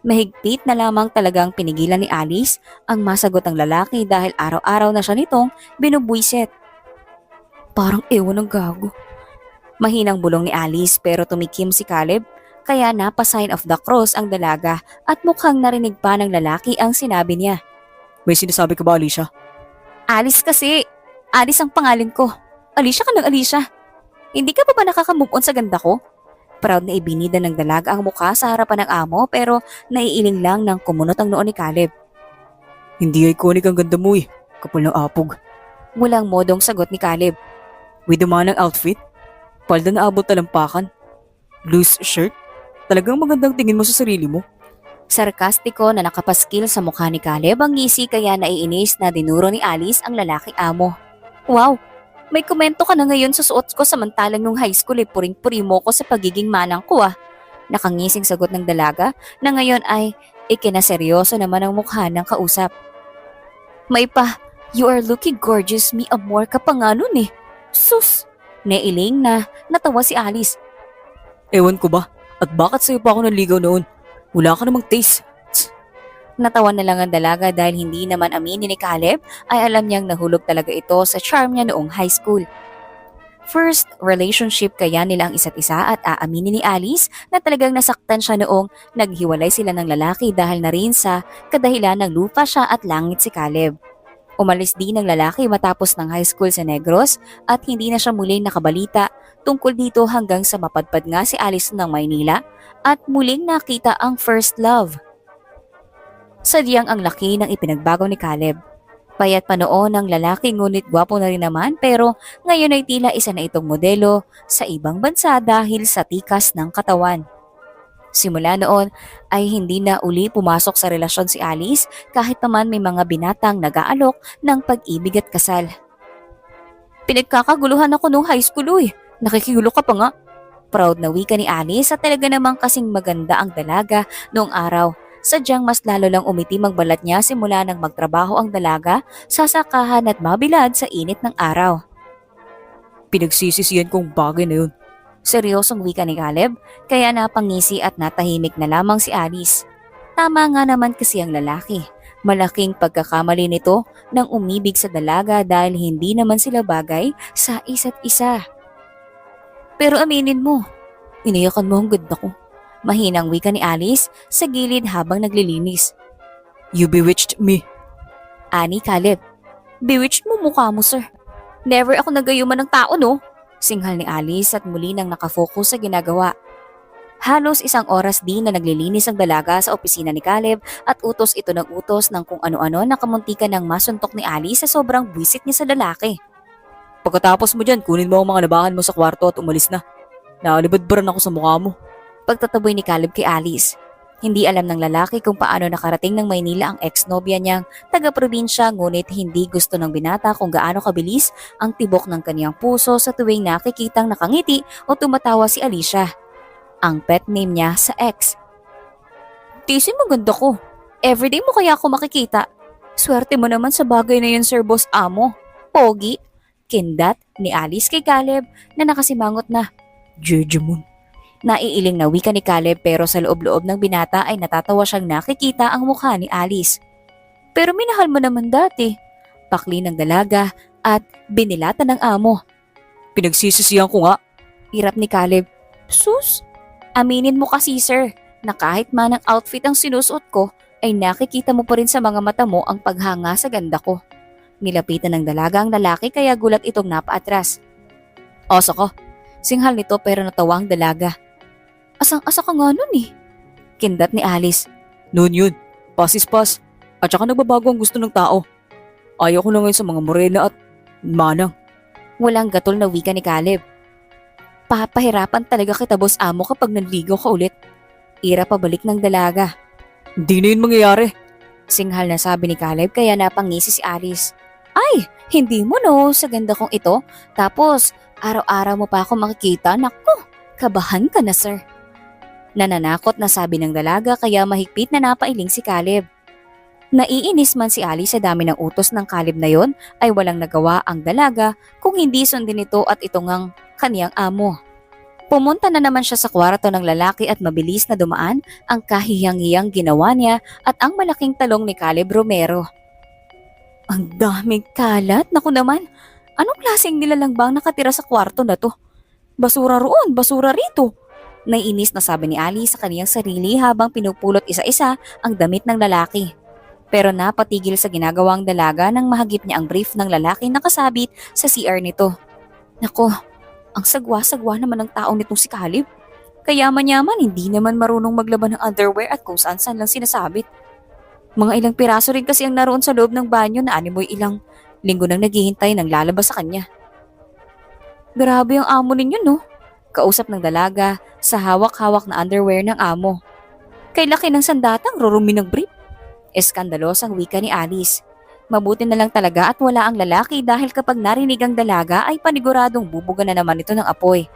Mahigpit na lamang talagang pinigilan ni Alice ang masagot ng lalaki dahil araw-araw na siya nitong binubwisit. Parang ewan ng gago. Mahinang bulong ni Alice pero tumikim si Caleb kaya napa-sign of the cross ang dalaga at mukhang narinig pa ng lalaki ang sinabi niya. May sinasabi ka ba, Alicia? Alice kasi. Alice ang pangalan ko. Alicia ka ng Alicia. Hindi ka pa ba nakaka-move on sa ganda ko? Proud na ibinida ng dalaga ang mukha sa harapan ng amo pero naiiling lang ng kumunot ang noon ni Caleb. Hindi iconic ang ganda mo eh. Kapal ng apog. Walang modong sagot ni Caleb. With the manang outfit? Palda na abot talampakan? Loose shirt? Talagang magandang tingin mo sa sarili mo? Sarkastiko na nakapaskil sa mukha ni Caleb ang ngisi kaya naiinis na dinuro ni Alice ang lalaking amo. Wow! May komento ka na ngayon sa suot ko samantalang nung high school puring-puri mo ko sa pagiging manang ko ah. Nakangising sagot ng dalaga na ngayon ay ikinaseryoso naman ang mukha ng kausap. May pa, you are looking gorgeous me amor ka pa nga nun eh. Sus! Nailing na natawa si Alice. Ewan ko ba? At bakit sa'yo pa ako naligaw noon? Wala ka namang taste. Natawa na lang ang dalaga dahil hindi naman aminin ni Caleb ay alam niyang nahulog talaga ito sa charm niya noong high school. First relationship kaya nila ang isa't isa at aaminin ni Alice na talagang nasaktan siya noong naghiwalay sila ng lalaki dahil na rin sa kadahilan ng lupa siya at langit si Caleb. Umalis din ang lalaki matapos ng high school sa Negros at hindi na siya muling nakabalita tungkol dito hanggang sa mapadpad nga si Alice ng Maynila at muling nakita ang first love. Sadyang ang laki ng ipinagbago ni Caleb. Payat pa noon ang lalaki ngunit gwapo na rin naman pero ngayon ay tila isa na itong modelo sa ibang bansa dahil sa tikas ng katawan. Simula noon ay hindi na uli pumasok sa relasyon si Alice kahit naman may mga binatang nag-aalok ng pag-ibig at kasal. Pinagkakaguluhan ako nung high school eh. Nakikigulo ka pa nga. Proud na wika ni Alice at talaga namang kasing maganda ang dalaga noong araw. Sadyang mas lalo lang umitim ang balat niya simula nang magtrabaho ang dalaga sa sakahan at mabilad sa init ng araw. Pinagsisisihan kong bagay na yun. Seryosong wika ni Caleb, kaya napangisi at natahimik na lamang si Alice. Tama nga naman kasi ang lalaki. Malaking pagkakamali nito nang umibig sa dalaga dahil hindi naman sila bagay sa isa't isa. Pero aminin mo, iniyakan mo ang ganda ko. Mahinang wika ni Alice sa gilid habang naglilinis. You bewitched me. Ani Caleb, bewitched mo mukha mo sir. Never ako nagayuman ng tao no? Singhal ni Alice at muli nang nakafocus sa ginagawa. Halos isang oras din na naglilinis ang dalaga sa opisina ni Caleb at utos ito ng utos ng kung ano-ano na kamuntikan ng masuntok ni Alice sa sobrang buwisit niya sa lalaki. Pagkatapos mo dyan, kunin mo ang mga labahan mo sa kwarto at umalis na. Naalibadbaran ako sa mukha mo. Pagtataboy ni Caleb kay Alice. Hindi alam ng lalaki kung paano nakarating ng Maynila ang ex-nobya niyang taga-probinsya ngunit hindi gusto ng binata kung gaano kabilis ang tibok ng kaniyang puso sa tuwing nakikitang nakangiti o tumatawa si Alicia. Ang pet name niya sa ex. Tisin mo ganda ko. Everyday mo kaya ako makikita. Swerte mo naman sa bagay na yun sir boss amo. Pogi. Kindat ni Alice kay Caleb na nakasimangot na. Jejemon. Naiiling na wika ni Caleb pero sa loob-loob ng binata ay natatawa siyang nakikita ang mukha ni Alice. Pero minahal mo naman dati. Pakli ng dalaga at binilata ng amo. Pinagsisisihan ko nga. Hirap ni Caleb. Sus, aminin mo kasi sir na kahit man ang outfit ang sinusuot ko ay nakikita mo pa rin sa mga mata mo ang paghanga sa ganda ko. Nilapitan ng dalaga ang lalaki kaya gulat itong napaatras. Oso ko. Singhal nito pero natawa ang dalaga. Asang-asa ka nga nun eh. Kindat ni Alice. Noon yun. Pass is pass. At saka nagbabago ang gusto ng tao. Ayaw ko na ngayon sa mga morena at manang. Walang gatol na wika ni Caleb. Papahirapan talaga kita boss amo kapag nanligaw ka ulit. Ira pabalik ng dalaga. Hindi na yun mangyayari. Singhal na sabi ni Caleb kaya napangisi si Alice. Ay, hindi mo no, sa ganda kong ito. Tapos, araw-araw mo pa ako makikita. Naku, kabahan ka na sir. Nananakot na sabi ng dalaga kaya mahigpit na napailing si Caleb. Naiinis man si Alice sa dami ng utos ng Caleb na yon ay walang nagawa ang dalaga kung hindi sundin ito at ito ngang kaniyang amo. Pumunta na naman siya sa kwarto ng lalaki at mabilis na dumaan ang kahiyang-hiyang ginawa niya at ang malaking talong ni Caleb Romero. Ang daming kalat, naku naman. Anong klaseng nilalang bang nakatira sa kwarto na to? Basura roon, basura rito. Naiinis na sabi ni Ali sa kaniyang sarili habang pinupulot isa-isa ang damit ng lalaki. Pero napatigil sa ginagawang dalaga nang mahagip niya ang brief ng lalaki na kasabit sa CR nito. Nako, ang sagwa-sagwa naman ng taong nitong si Caleb. Kayaman-yaman, hindi naman marunong maglaban ng underwear at kung saan-saan lang sinasabit. Mga ilang piraso rin kasi ang naroon sa loob ng banyo na animoy ilang linggo nang naghihintay ng lalabas sa kanya. Grabe ang amo ninyo no? Kausap ng dalaga sa hawak-hawak na underwear ng amo. Kay laki ng sandatang rurumi ng brief. Eskandalos ang wika ni Alice. Mabuti na lang talaga at wala ang lalaki dahil kapag narinig ang dalaga ay paniguradong bubuga na naman ito ng apoy.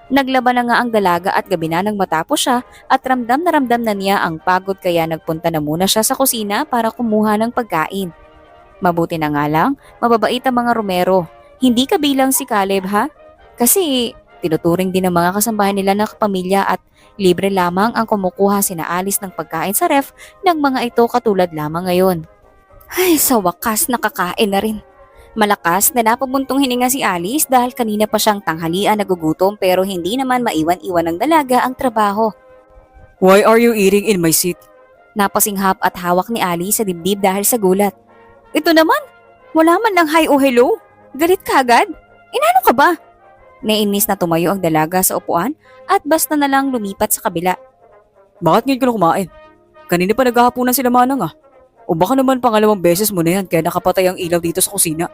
Naglaban na nga ang dalaga at gabi na nang matapos siya at ramdam na niya ang pagod kaya nagpunta na muna siya sa kusina para kumuha ng pagkain. Mabuti na nga lang, mababait ang mga Romero. Hindi kabilang si Caleb ha? Kasi tinuturing din ng mga kasambahan nila na kapamilya at libre lamang ang kumukuha sina Alice ng pagkain sa ref ng mga ito katulad lamang ngayon. Ay, sa wakas nakakain na rin. Malakas na napabuntong hininga si Alice dahil kanina pa siyang tanghalian nagugutom pero hindi naman maiwan-iwan ng dalaga ang trabaho. Why are you eating in my seat? Napasinghap at hawak ni Alice sa dibdib dahil sa gulat. Ito naman, wala man lang hi o hello. Galit ka agad? Inano ka ba? Nainis na tumayo ang dalaga sa upuan at basta na lang lumipat sa kabila. Bakit ngayon ka na kumain? Kanina pa naghahapunan sila manang ah. O baka naman pangalawang beses mo na yan kaya nakapatay ang ilaw dito sa kusina.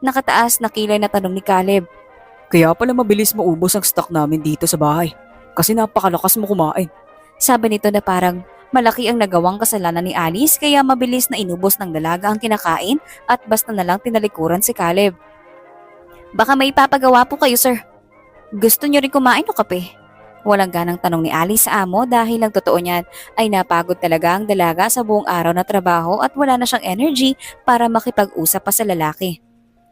Nakataas na kilay na tanong ni Caleb. Kaya pala mabilis maubos ang stock namin dito sa bahay. Kasi napakalakas mo kumain. Sabi nito na parang malaki ang nagawang kasalanan ni Alice kaya mabilis na inubos ng dalaga ang kinakain at basta na lang tinalikuran si Caleb. Baka may papagawa po kayo sir. Gusto niyo rin kumain o kape? Walang ganang tanong ni Alice sa amo dahil ang totoo niyan ay napagod talaga ang dalaga sa buong araw na trabaho at wala na siyang energy para makipag-usap pa sa lalaki.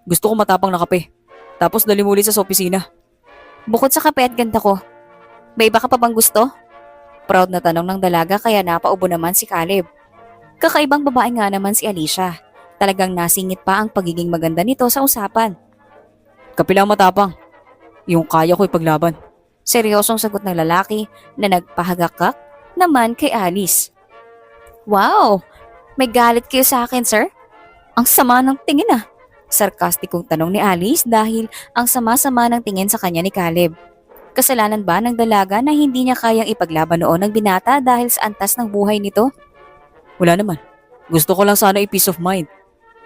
Gusto ko matapang na kape. Tapos dali mo ulit sa opisina. Bukod sa kape at ganda ko, may iba ka pa bang gusto? Proud na tanong ng dalaga kaya napaubo naman si Caleb. Kakaibang babae nga naman si Alicia. Talagang nasingit pa ang pagiging maganda nito sa usapan. Kape lang matapang. Yung kaya ko ipaglaban. Seryosong sagot ng lalaki na nagpahagakak naman kay Alice. Wow! May galit kayo sa akin, sir? Ang sama ng tingin ah. Sarkastikong tanong ni Alice dahil ang sama-sama ng tingin sa kanya ni Caleb. Kasalanan ba ng dalaga na hindi niya kayang ipaglaban noon ng binata dahil sa antas ng buhay nito? Wala naman. Gusto ko lang sana i-peace of mind.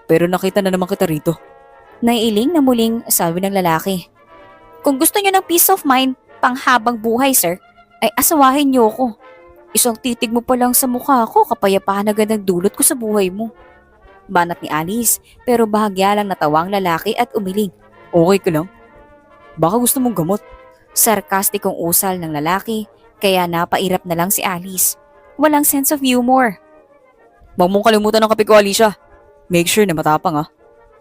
Pero nakita na naman kita rito. Naiiling na muling sabi ng lalaki. Kung gusto niyo ng peace of mind, panghabang buhay sir, ay asawahin niyo ko. Isang titig mo pa lang sa mukha ko, kapayapaan agad ang dulot ko sa buhay mo. Banat ni Alice, pero bahagya lang natawa ang lalaki at umiling. Okay ka lang? Baka gusto mong gamot. Sarkastikong usal ng lalaki, kaya napairap na lang si Alice. Walang sense of humor. Huwag mong kalimutan ng kape ko, Alicia. Make sure na matapang ah.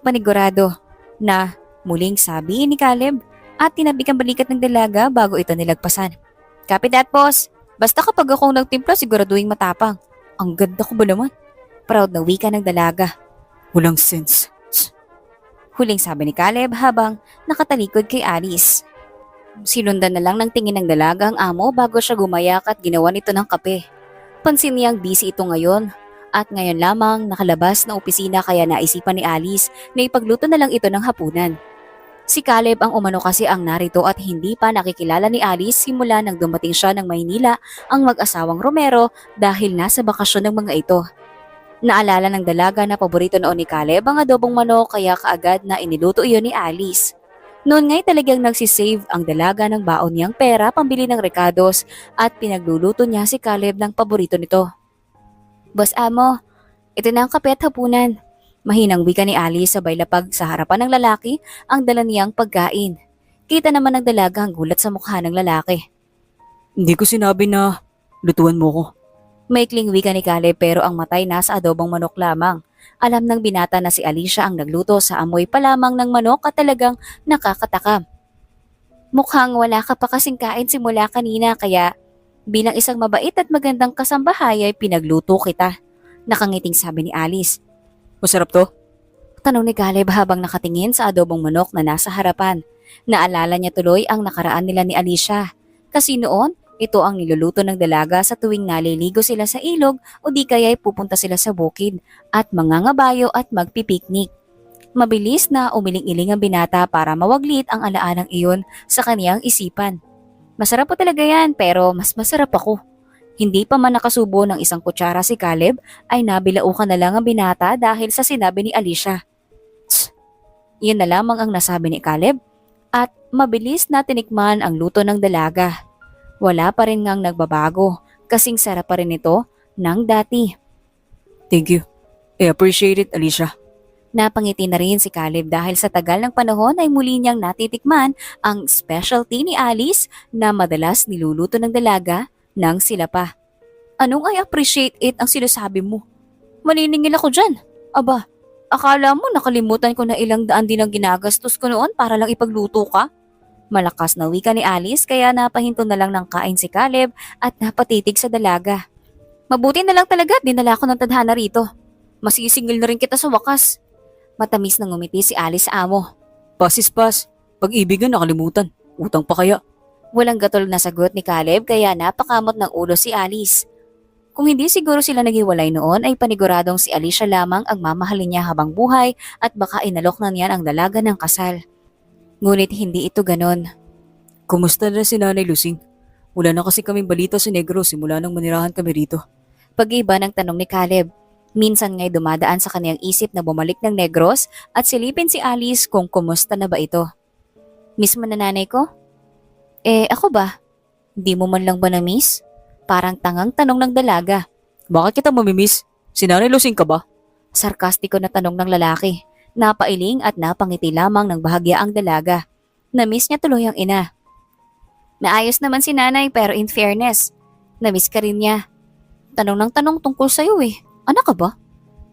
Panigurado na muling sabi ni Caleb. at tinabik ang balikat ng dalaga bago ito nilagpasan. Copy that, boss. Basta kapag akong nagtimpla siguraduhin matapang. Ang ganda ko ba naman? Proud na wika ng dalaga. Walang sense. Huling sabi ni Caleb habang nakatalikod kay Alice. Sinundan na lang ng tingin ng dalaga ang amo bago siya gumayak at ginawa nito ng kape. Pansin niyang busy ito ngayon at ngayon lamang nakalabas ng opisina kaya naisipan ni Alice na ipagluto na lang ito ng hapunan. Si Caleb ang umano kasi ang narito at hindi pa nakikilala ni Alice simula nang dumating siya ng Maynila ang mag-asawang Romero dahil nasa bakasyon ng mga ito. Naalala ng dalaga na paborito noon ni Caleb ang adobong manok kaya kaagad na iniluto iyon ni Alice. Noon nga'y talagang nagsisave ang dalaga ng baon niyang pera pambili ng rekados at pinagluluto niya si Caleb ng paborito nito. Boss Amo, ito na ang kape at hapunan. Mahinang wika ni Alice sabay lapag sa harapan ng lalaki ang dala niyang pagkain. Kita naman ng dalaga ang gulat sa mukha ng lalaki. Hindi ko sinabi na lutuan mo ko. Maikling wika ni Caleb pero ang matay nasa adobong manok lamang. Alam ng binata na si Alicia ang nagluto sa amoy pa lamang ng manok at talagang nakakatakam. Mukhang wala ka pa kasing kain simula kanina kaya bilang isang mabait at magandang kasambahay ay pinagluto kita. Nakangiting sabi ni Alice. Masarap to? Tanong ni Caleb habang nakatingin sa adobong manok na nasa harapan. Naalala niya tuloy ang nakaraan nila ni Alicia. Kasi noon, ito ang niluluto ng dalaga sa tuwing naliligo sila sa ilog o di kaya'y pupunta sila sa bukid at mangangabayo at magpipiknik. Mabilis na umiling-iling ang binata para mawaglit ang alaalang iyon sa kaniyang isipan. Masarap po talaga yan pero mas masarap ako. Hindi pa man nakasubo ng isang kutsara si Caleb ay nabilaukan na lang ang binata dahil sa sinabi ni Alicia. Tss! Iyon na lamang ang nasabi ni Caleb at mabilis na tinikman ang luto ng dalaga. Wala pa rin ngang nagbabago kasing sarap pa rin ito ng dati. Thank you. I appreciate it, Alicia. Napangiti na rin si Caleb dahil sa tagal ng panahon ay muli niyang natitikman ang specialty ni Alice na madalas niluluto ng dalaga nang sila pa. Anong I appreciate it ang sinasabi mo? Maniningil ako dyan. Aba, akala mo nakalimutan ko na ilang daan din ang ginagastos ko noon para lang ipagluto ka? Malakas na wika ni Alice kaya napahinto na lang ng kain si Caleb at napatitig sa dalaga. Mabuti na lang talaga at dinala ko ng tadhana rito. Masisingil na rin kita sa wakas. Matamis na ngumiti si Alice sa amo. Pass is pass. Pag-ibigan nakalimutan. Utang pa kaya? Walang gatol na sagot ni Caleb kaya napakamot ng ulo si Alice. Kung hindi siguro sila naghiwalay noon ay paniguradong si Alicia lamang ang mamahalin niya habang buhay at baka inalok na niyan ang dalaga ng kasal. Ngunit hindi ito ganon. Kumusta na si Nanay Lusing? Wala na kasi kaming balita sa Negros simula nang manirahan kami rito. Pag-iba ng tanong ni Caleb. Minsan nga'y dumadaan sa kaniyang isip na bumalik ng Negros at silipin si Alice kung kumusta na ba ito. Miss mo na nanay ko? Ako ba? Di mo man lang ba na-miss? Parang tangang tanong ng dalaga. Bakit kita mamimiss? Si Nanay Lusing ka ba? Sarkastiko na tanong ng lalaki. Napailing at napangiti lamang ng bahagya ang dalaga. Na-miss niya tuloy ang ina. Naayos naman si nanay pero in fairness, na-miss ka rin niya. Tanong ng tanong tungkol sa'yo Anak ka ba?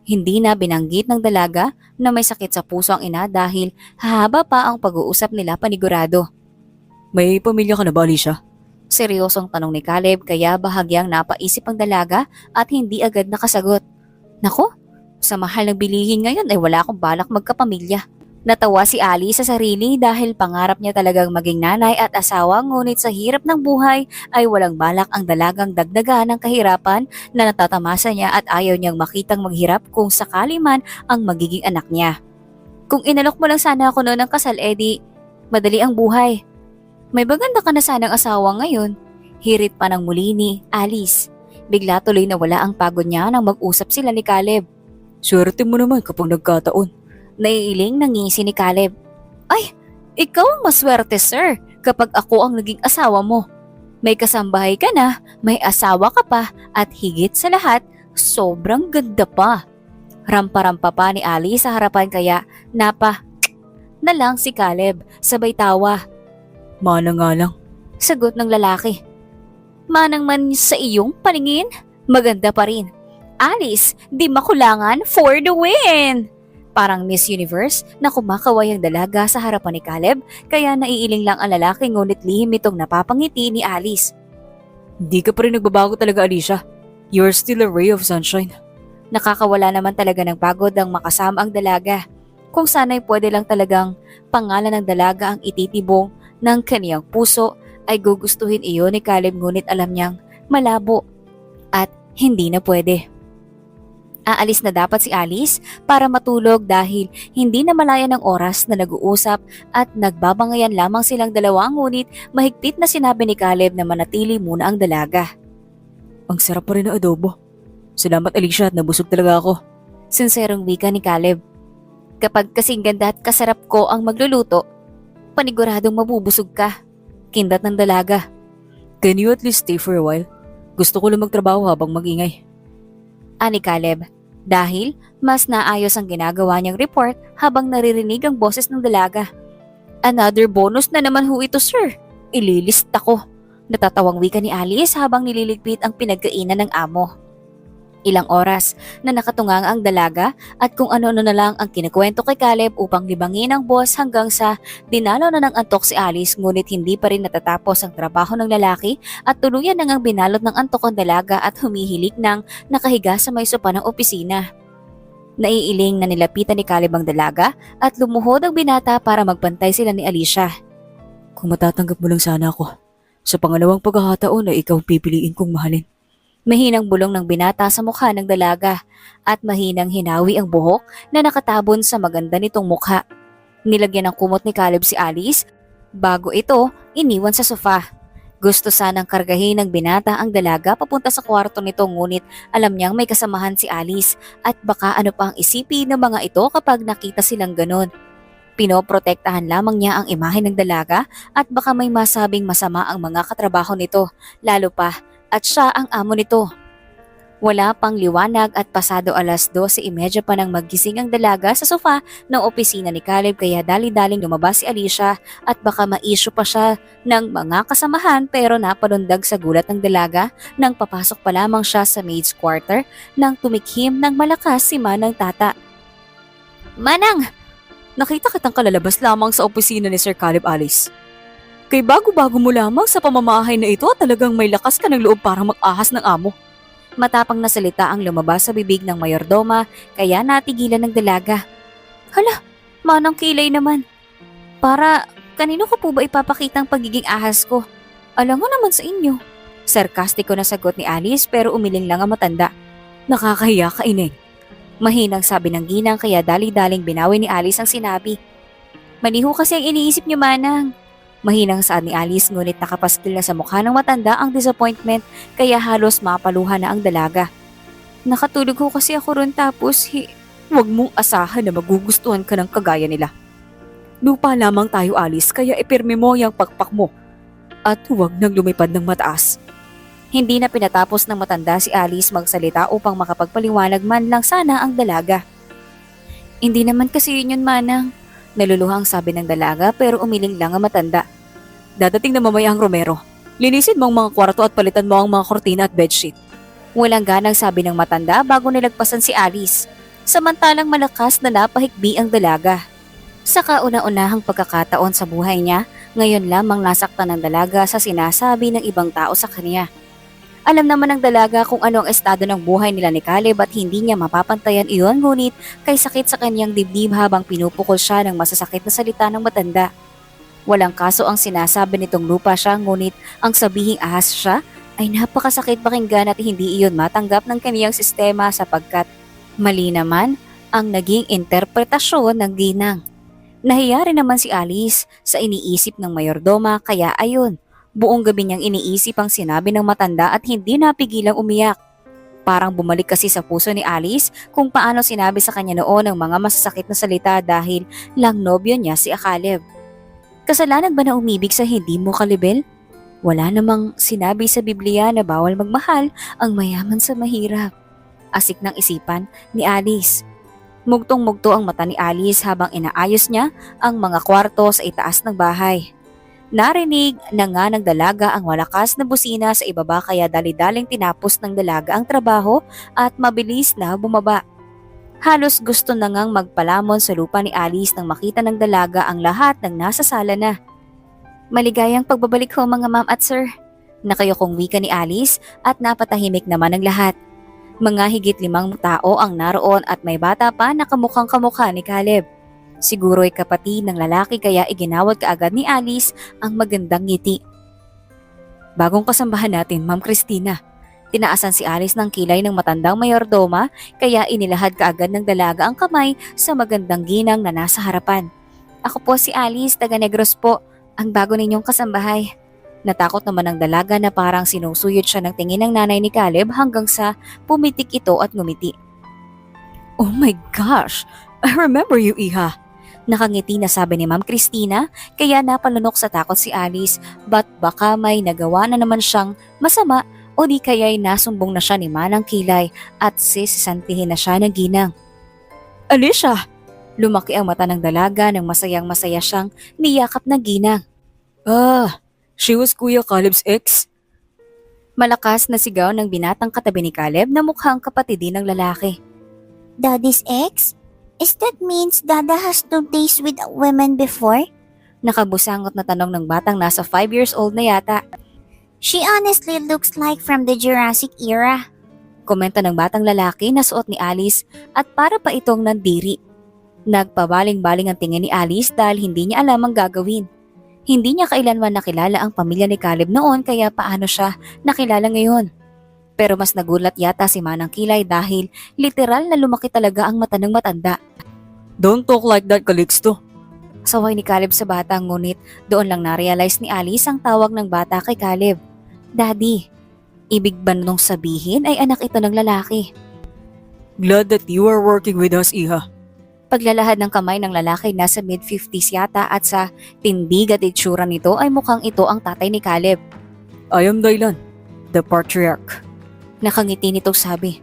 Hindi na binanggit ng dalaga na may sakit sa puso ang ina dahil hahaba pa ang pag-uusap nila panigurado. May pamilya ka na ba, Alicia? Seryosong tanong ni Caleb kaya bahagyang napaisip ang dalaga at hindi agad nakasagot. Nako, sa mahal ng bilihin ngayon ay wala akong balak magkapamilya. Natawa si Ali sa sarili dahil pangarap niya talagang maging nanay at asawa ngunit sa hirap ng buhay ay walang balak ang dalagang dagdagan ng kahirapan na natatamasa niya at ayaw niyang makitang maghirap kung sakali man ang magiging anak niya. Kung inalok mo lang sana ako noon ng kasal, edi madali ang buhay. May maganda ka na sanang asawa ngayon. Hirit pa ng muli ni Alice. Bigla tuloy na wala ang pagod niya nang mag-usap sila ni Caleb. Swerte mo naman kapag nagkataon. Naiiling nangisi ni Caleb. Ay, ikaw ang maswerte sir kapag ako ang naging asawa mo. May kasambahay ka na, may asawa ka pa at higit sa lahat, sobrang ganda pa. Rampa-rampa pa ni Ali sa harapan kaya na lang si Caleb sabay tawa. Mana nga lang. Sagot ng lalaki. Manang man sa iyong paningin, maganda pa rin. Alice, di makulangan for the win! Parang Miss Universe na kumakaway ang dalaga sa harapan ni Caleb kaya naiiling lang ang lalaki ngunit lihim itong napapangiti ni Alice. Hindi ka pa rin nagbabago talaga, Alicia. You're still a ray of sunshine. Nakakawala naman talaga ng pagod ang makasama ang dalaga. Kung sana'y pwede lang talagang pangalan ng dalaga ang ititibong ng kaniyang puso ay gugustuhin iyon ni Caleb ngunit alam niyang malabo at hindi na pwede. Aalis na dapat si Alice para matulog dahil hindi na malaya ng oras na nag-uusap at nagbabangayan lamang silang dalawa ngunit mahigpit na sinabi ni Caleb na manatili muna ang dalaga. Ang sarap pa rin ng adobo. Salamat, Alicia, at nabusog talaga ako. Sinserong wika ni Caleb. Kapag kasing ganda at kasarap ko ang magluluto, paniguradong mabubusog ka. Kindat ng dalaga. Can you at least stay for a while? Gusto ko lang magtrabaho habang magingay. Ani Caleb, dahil mas naayos ang ginagawa niyang report habang naririnig ang boses ng dalaga. Another bonus na naman ho ito, sir. Ililista ko. Natatawang wika ni Alice habang nililigpit ang pinagkainan ng amo. Ilang oras na nakatungang ang dalaga at kung ano-ano na lang ang kinakwento kay Caleb upang libangin ang boss hanggang sa dinalaw na ng antok si Alice ngunit hindi pa rin natatapos ang trabaho ng lalaki at tuluyan na ngang binalot ng antok ang dalaga at humihilik ng nakahiga sa may sopa ng opisina. Naiiling na nilapitan ni Caleb ang dalaga at lumuhod ang binata para magbantay sila ni Alicia. Kung matatanggap mo lang sana ako, sa pangalawang pagkakataon ay ikaw pipiliin kong mahalin. Mahinang bulong ng binata sa mukha ng dalaga at mahinang hinawi ang buhok na nakatabon sa maganda nitong mukha. Nilagyan ng kumot ni Caleb si Alice bago ito iniwan sa sofa. Gusto sanang kargahin ng binata ang dalaga papunta sa kwarto nito ngunit alam niyang may kasamahan si Alice at baka ano pa ang isipin ng mga ito kapag nakita silang ganon. Pinoprotektahan lamang niya ang imahe ng dalaga at baka may masabing masama ang mga katrabaho nito, lalo pa at siya ang amo nito. Wala pang liwanag at pasado 12:30 pa nang maggising ang dalaga sa sofa ng opisina ni Caleb kaya dali-daling lumabas si Alicia at baka ma-issue pa siya ng mga kasamahan pero napalundag sa gulat ng dalaga nang papasok pa lamang siya sa maid's quarter nang tumikhim ng malakas si Manang Tata. Manang! Nakita kitang kalalabas lamang sa opisina ni Sir Caleb, Alice. Kay bago-bago mo lamang sa pamamahay na ito at talagang may lakas ka ng loob para mag-ahas ng amo. Matapang na salita ang lumabas sa bibig ng mayordoma kaya natigilan ng dalaga. Hala, Manang Kilay naman. Para kanino ko po ba ipapakita ang pagiging ahas ko? Alam mo naman sa inyo. Sarkastiko na sagot ni Alice pero umiling lang ang matanda. Nakakahiya ka, Ineng. Mahinang sabi ng ginang kaya dali-daling binawi ni Alice ang sinabi. Maniho kasi ang iniisip niyo, Manang. Mahinang saad ni Alice ngunit nakapastil na sa mukha ng matanda ang disappointment kaya halos mapaluha na ang dalaga. Nakatulog ko kasi ako ron tapos Huwag mong asahan na magugustuhan ka ng kagaya nila. Lupa lamang tayo, Alice, kaya ipirme mo yung pakpak mo. At huwag nang lumipad ng mataas. Hindi na pinatapos ng matanda si Alice magsalita upang makapagpaliwanag man lang sana ang dalaga. Hindi naman kasi yun, Manang. Naluluhang sabi ng dalaga pero umiling lang ang matanda. Dadating na mamaya ang Romero. Linisin mo ang mga kwarto at palitan mo ang mga kortina at bedsheet. Walang ganang sabi ng matanda bago nilagpasan si Alice. Samantalang malakas na napahikbi ang dalaga. Sa kauna-unahang pagkakataon sa buhay niya, ngayon lamang nasaktan ng dalaga sa sinasabi ng ibang tao sa kanya. Alam naman ng dalaga kung ano ang estado ng buhay nila ni Caleb at hindi niya mapapantayan iyon ngunit kay sakit sa kanyang dibdib habang pinupukol siya ng masasakit na salita ng matanda. Walang kaso ang sinasabi nitong lupa siya ngunit ang sabihing ahas siya ay napakasakit pakinggan at hindi iyon matanggap ng kaniyang sistema sapagkat mali naman ang naging interpretasyon ng ginang. Nahiya rin naman si Alice sa iniisip ng mayordoma kaya ayun. Buong gabi niyang iniisip ang sinabi ng matanda at hindi napigilang umiyak. Parang bumalik kasi sa puso ni Alice kung paano sinabi sa kanya noon ang mga masasakit na salita dahil lang nobyo niya si Caleb. Kasalanan ba na umibig sa hindi mo kalibel? Wala namang sinabi sa Biblia na bawal magmahal ang mayaman sa mahirap. Asik ng isipan ni Alice. Mugtong-mugto ang mata ni Alice habang inaayos niya ang mga kwarto sa itaas ng bahay. Narinig na nga ng dalaga ang malakas na busina sa ibaba kaya dali-daling tinapos ng dalaga ang trabaho at mabilis na bumaba. Halos gusto na ngang magpalamon sa lupa ni Alice nang makita ng dalaga ang lahat ng nasa sala na. Maligayang pagbabalik ho mga ma'am at sir. Nakayokong wika ni Alice at napatahimik naman ang lahat. Mga higit 5 tao ang naroon at may bata pa na kamukhang kamukha ni Caleb. Siguro'y kapatid ng lalaki kaya iginawad kaagad ni Alice ang magandang ngiti. Bagong kasambahan natin, Ma'am Christina. Tinaasan si Alice ng kilay ng matandang mayordoma kaya inilahad kaagad ng dalaga ang kamay sa magandang ginang na nasa harapan. Ako po si Alice, taga Negros po, ang bago ninyong kasambahay. Natakot naman ang dalaga na parang sinusuyod siya ng tingin ng nanay ni Caleb hanggang sa pumitik ito at ngumiti. Oh my gosh! I remember you, Iha. Nakangiti na sabi ni Ma'am Christina kaya napalunok sa takot si Alice but baka may nagawa na naman siyang masama o di kaya'y nasumbong na siya ni Manang Kilay at sisisantihin na siya ng ginang. Alicia! Lumaki ang mata ng dalaga nang masayang masaya siyang niyakap ng ginang. She was Kuya Caleb's ex? Malakas na sigaw ng binatang katabi ni Caleb na mukhang kapatid din ng lalaki. Daddy's ex? Is that means Dada has no days with women before? Nakabusangot na tanong ng batang nasa 5 years old na yata. She honestly looks like from the Jurassic era. Komenta ng batang lalaki na suot ni Alice at para pa itong nandiri. Nagpabaling-baling ang tingin ni Alice dahil hindi niya alam ang gagawin. Hindi niya kailanman nakilala ang pamilya ni Caleb noon kaya paano siya nakilala ngayon. Pero mas nagulat yata si Manang Kilay dahil literal na lumaki talaga ang mata ng matanda. Don't talk like that, Calixto. Saway ni Caleb sa bata ngunit doon lang na-realize ni Alice ang tawag ng bata kay Caleb. Daddy, ibig ba nung sabihin ay anak ito ng lalaki? Glad that you are working with us, Iha. Paglalahad ng kamay ng lalaki nasa mid-50s yata at sa tindig at itsura nito ay mukhang ito ang tatay ni Caleb. I am Dylan, the patriarch. Nakangiti nitong sabi.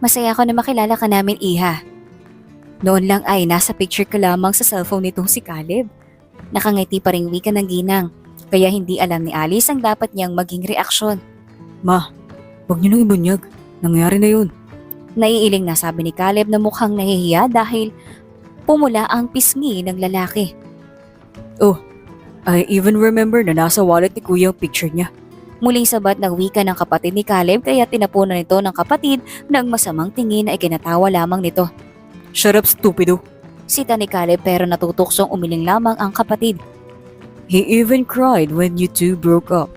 Masaya ako na makilala ka namin, Iha. Noon lang ay nasa picture ka lamang sa cellphone nitong si Caleb. Nakangiti pa ring wika ng ginang, kaya hindi alam ni Alice ang dapat niyang maging reaksyon. Ma, huwag niyo nang ibunyag. Nangyari na yun. Naiiling na sabi ni Caleb na mukhang nahihiya dahil pumula ang pisngi ng lalaki. I even remember na nasa wallet ni Kuya ang picture niya. Muling sabat ng wika ng kapatid ni Caleb kaya tinapunan nito ng kapatid ng masamang tingin na ikinatawa lamang nito. Shut up, stupido. Sita ni Caleb pero natutuksong umiling lamang ang kapatid. He even cried when you two broke up.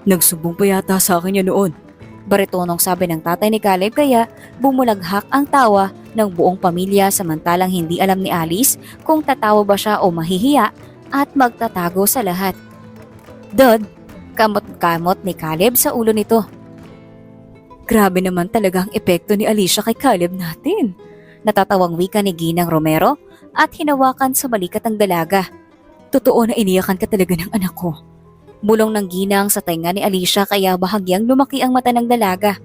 Nagsubong pa yata sa akin yan noon. Baritonong sabi ng tatay ni Caleb kaya bumulaghak ang tawa ng buong pamilya samantalang hindi alam ni Alice kung tatawa ba siya o mahihiya at magtatago sa lahat. Dad, kamot-kamot ni Caleb sa ulo nito. Grabe naman talaga ang epekto ni Alicia kay Caleb natin. Natatawang wika ni Ginang Romero at hinawakan sa balikat ang dalaga. Totoo na iniyakan ka talaga ng anak ko. Bulong ng ginang sa tainga ni Alicia kaya bahagyang lumaki ang mata ng dalaga.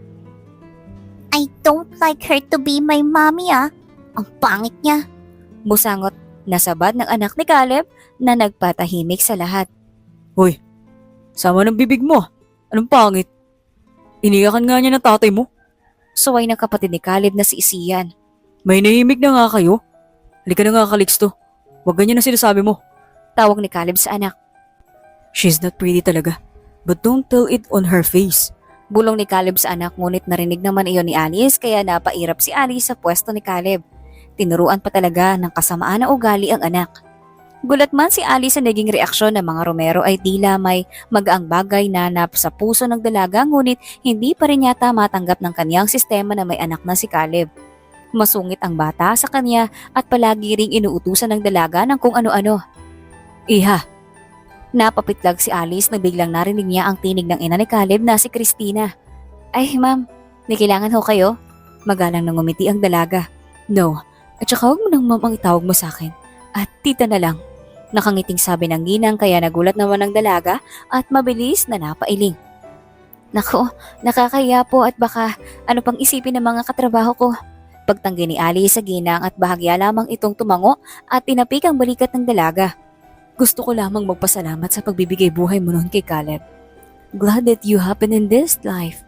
I don't like her to be my mommy Ang pangit niya. Musangot na sabad ng anak ni Caleb na nagpatahimik sa lahat. Hoy, sama ng bibig mo. Anong pangit? Iniyakan nga niya ng tatay mo. Suway ng kapatid ni Caleb na si Isian. May nahimik na nga kayo. Halika na nga, Calixto. Huwag ganyan na sinasabi mo. Tawag ni Caleb sa anak. She's not pretty talaga. But don't tell it on her face. Bulong ni Caleb sa anak ngunit narinig naman iyon ni Alice kaya napairap si Alice sa pwesto ni Caleb. Tinuruan pa talaga ng kasamaan na ugali ang anak. Gulat man si Alice sa naging reaksyon ng mga Romero ay tila may magaang bagay na sa puso ng dalaga ngunit hindi pa rin yata matanggap ng kanyang sistema na may anak na si Caleb. Masungit ang bata sa kanya at palagi ring inuutusan ng dalaga ng kung ano-ano. Iha, Napapitlag si Alice na biglang narinig niya ang tinig ng ina ni Caleb na si Christina. Ay ma'am, may kailangan ho kayo? Magalang nang ngumiti ang dalaga. no. At saka huwag mo nang ma'am ang itawag mo sa akin. At tita na lang. Nakangiting sabi ng ginang kaya nagulat naman ng dalaga at mabilis na napailing. Nako, nakakaya po at baka ano pang isipin ng mga katrabaho ko. Pagtanggi ni Alice sa ginang at bahagya lamang itong tumango at tinapik ang balikat ng dalaga. Gusto ko lamang magpasalamat sa pagbibigay buhay mo noon kay Caleb. Glad that you happen in this life.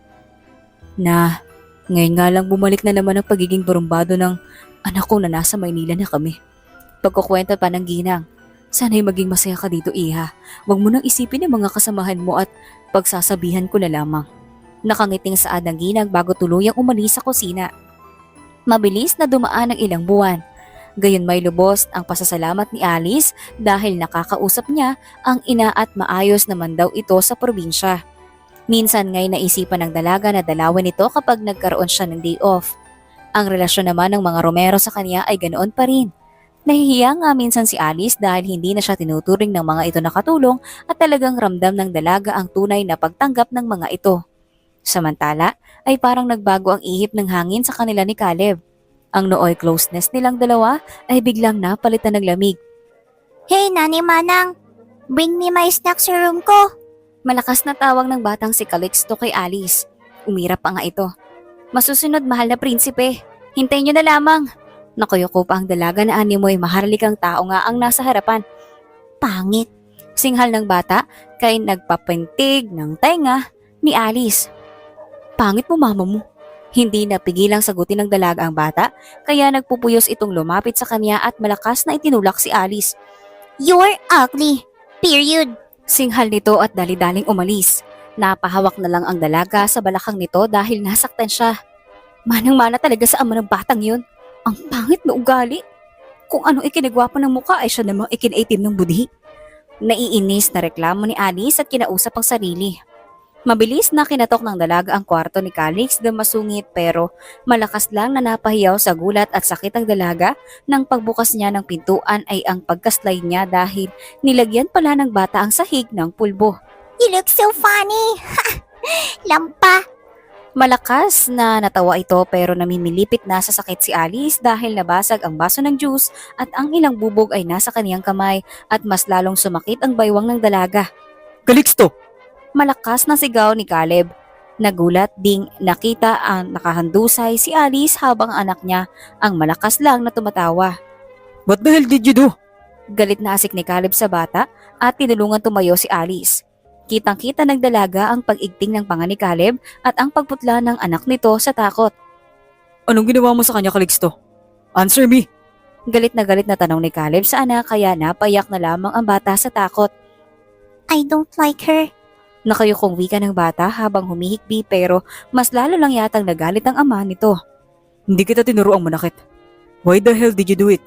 Na, ngayon nga lang bumalik na naman ang pagiging barumbado ng Anak ko na nasa Maynila na kami. Pagkukwento pa ng ginang. Sana'y maging masaya ka dito, Iha. Huwag mo nang isipin ang mga kasamahan mo at pagsasabihan ko na lamang. Nakangiting saad ng ginang bago tuluyang umalis sa kusina. Mabilis na dumaan ang ilang buwan. Gayon may lubos ang pasasalamat ni Alice dahil nakakausap niya ang ina at maayos naman daw ito sa probinsya. Minsan nga'y naisipan ng dalaga na dalawin ito kapag nagkaroon siya ng day off. Ang relasyon naman ng mga Romero sa kanya ay ganoon pa rin. Nahihiya nga minsan si Alice dahil hindi na siya tinuturing ng mga ito na katulong at talagang ramdam ng dalaga ang tunay na pagtanggap ng mga ito. Samantala ay parang nagbago ang ihip ng hangin sa kanila ni Caleb. Ang nooy closeness nilang dalawa ay biglang napalitan ng lamig. Hey, Nani Manang! Bring me my snacks sa room ko! Malakas na tawag ng batang si Calixto kay Alice. Umirap pa nga ito. Masusunod, mahal na prinsipe. Hintayin niyo na lamang. Nakuyuko pa ang dalaga na animoy maharlikang tao nga ang nasa harapan. Pangit. Singhal ng bata kay nagpapintig ng tenga ni Alice. Pangit mo, mama mo. Hindi napigilang sagutin ng dalaga ang bata kaya nagpupuyos itong lumapit sa kanya at malakas na itinulak si Alice. You're ugly. Period. Singhal nito at dali-daling umalis. Napahawak na lang ang dalaga sa balakang nito dahil nasaktan siya. Manang-mana talaga sa ama ng batang yun. Ang pangit na ugali. Kung ano ikinagwapo ng muka ay siya namang ikinaitim ng budhi. Naiinis na reklamo ni Alice at kinausap ang sarili. Mabilis na kinatok ng dalaga ang kwarto ni Calix na masungit pero malakas lang na napahiyaw sa gulat at sakit ang dalaga nang pagbukas niya ng pintuan ay ang pagkaslay niya dahil nilagyan pala ng bata ang sahig ng pulbo. You look so funny. Lampa. Malakas na natawa ito pero namimilipit na sa sakit si Alice dahil nabasag ang baso ng juice at ang ilang bubog ay nasa kaniyang kamay at mas lalong sumakit ang baywang ng dalaga. Calixto! Malakas na sigaw ni Caleb. Nagulat ding nakita ang nakahandusay si Alice habang ang anak niya ang malakas lang na tumatawa. What the hell did you do? Galit na asik ni Caleb sa bata at tinulungan tumayo si Alice. Kitang-kita ng dalaga ang pag-igting ng panga ni Caleb at ang pagputla ng anak nito sa takot. Anong ginawa mo sa kanya, Calixto? Answer me! Galit na tanong ni Caleb sa anak kaya napayak na lamang ang bata sa takot. I don't like her. Nakayukong wika ng bata habang humihikbi pero mas lalo lang yatang nagalit ang ama nito. Hindi kita tinuruang manakit. Why the hell did you do it?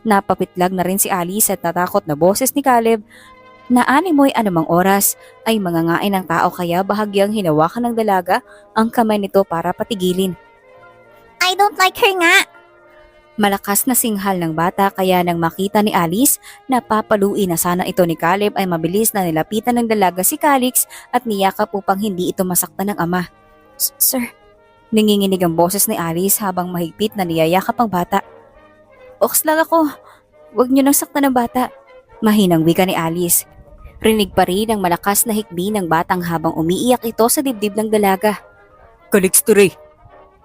Napapitlag na rin si Alice at natakot na boses ni Caleb na animoy anumang oras ay mangangain ng tao kaya bahagyang hinawakan ng dalaga ang kamay nito para patigilin. I don't like her nga. Malakas na singhal ng bata kaya nang makita ni Alice na papaluin na sana ito ni Caleb ay mabilis na nilapitan ng dalaga si Calix at niyakap upang hindi ito masaktan ng ama. Sir, nanginginig ang boses ni Alice habang mahigpit na niyayakap ang bata. Oks lang ako, huwag niyo nang saktan ng bata. Mahinang wika ni Alice. Rinig pa rin ang malakas na hikbi ng batang habang umiiyak ito sa dibdib ng dalaga. Calixto Ray,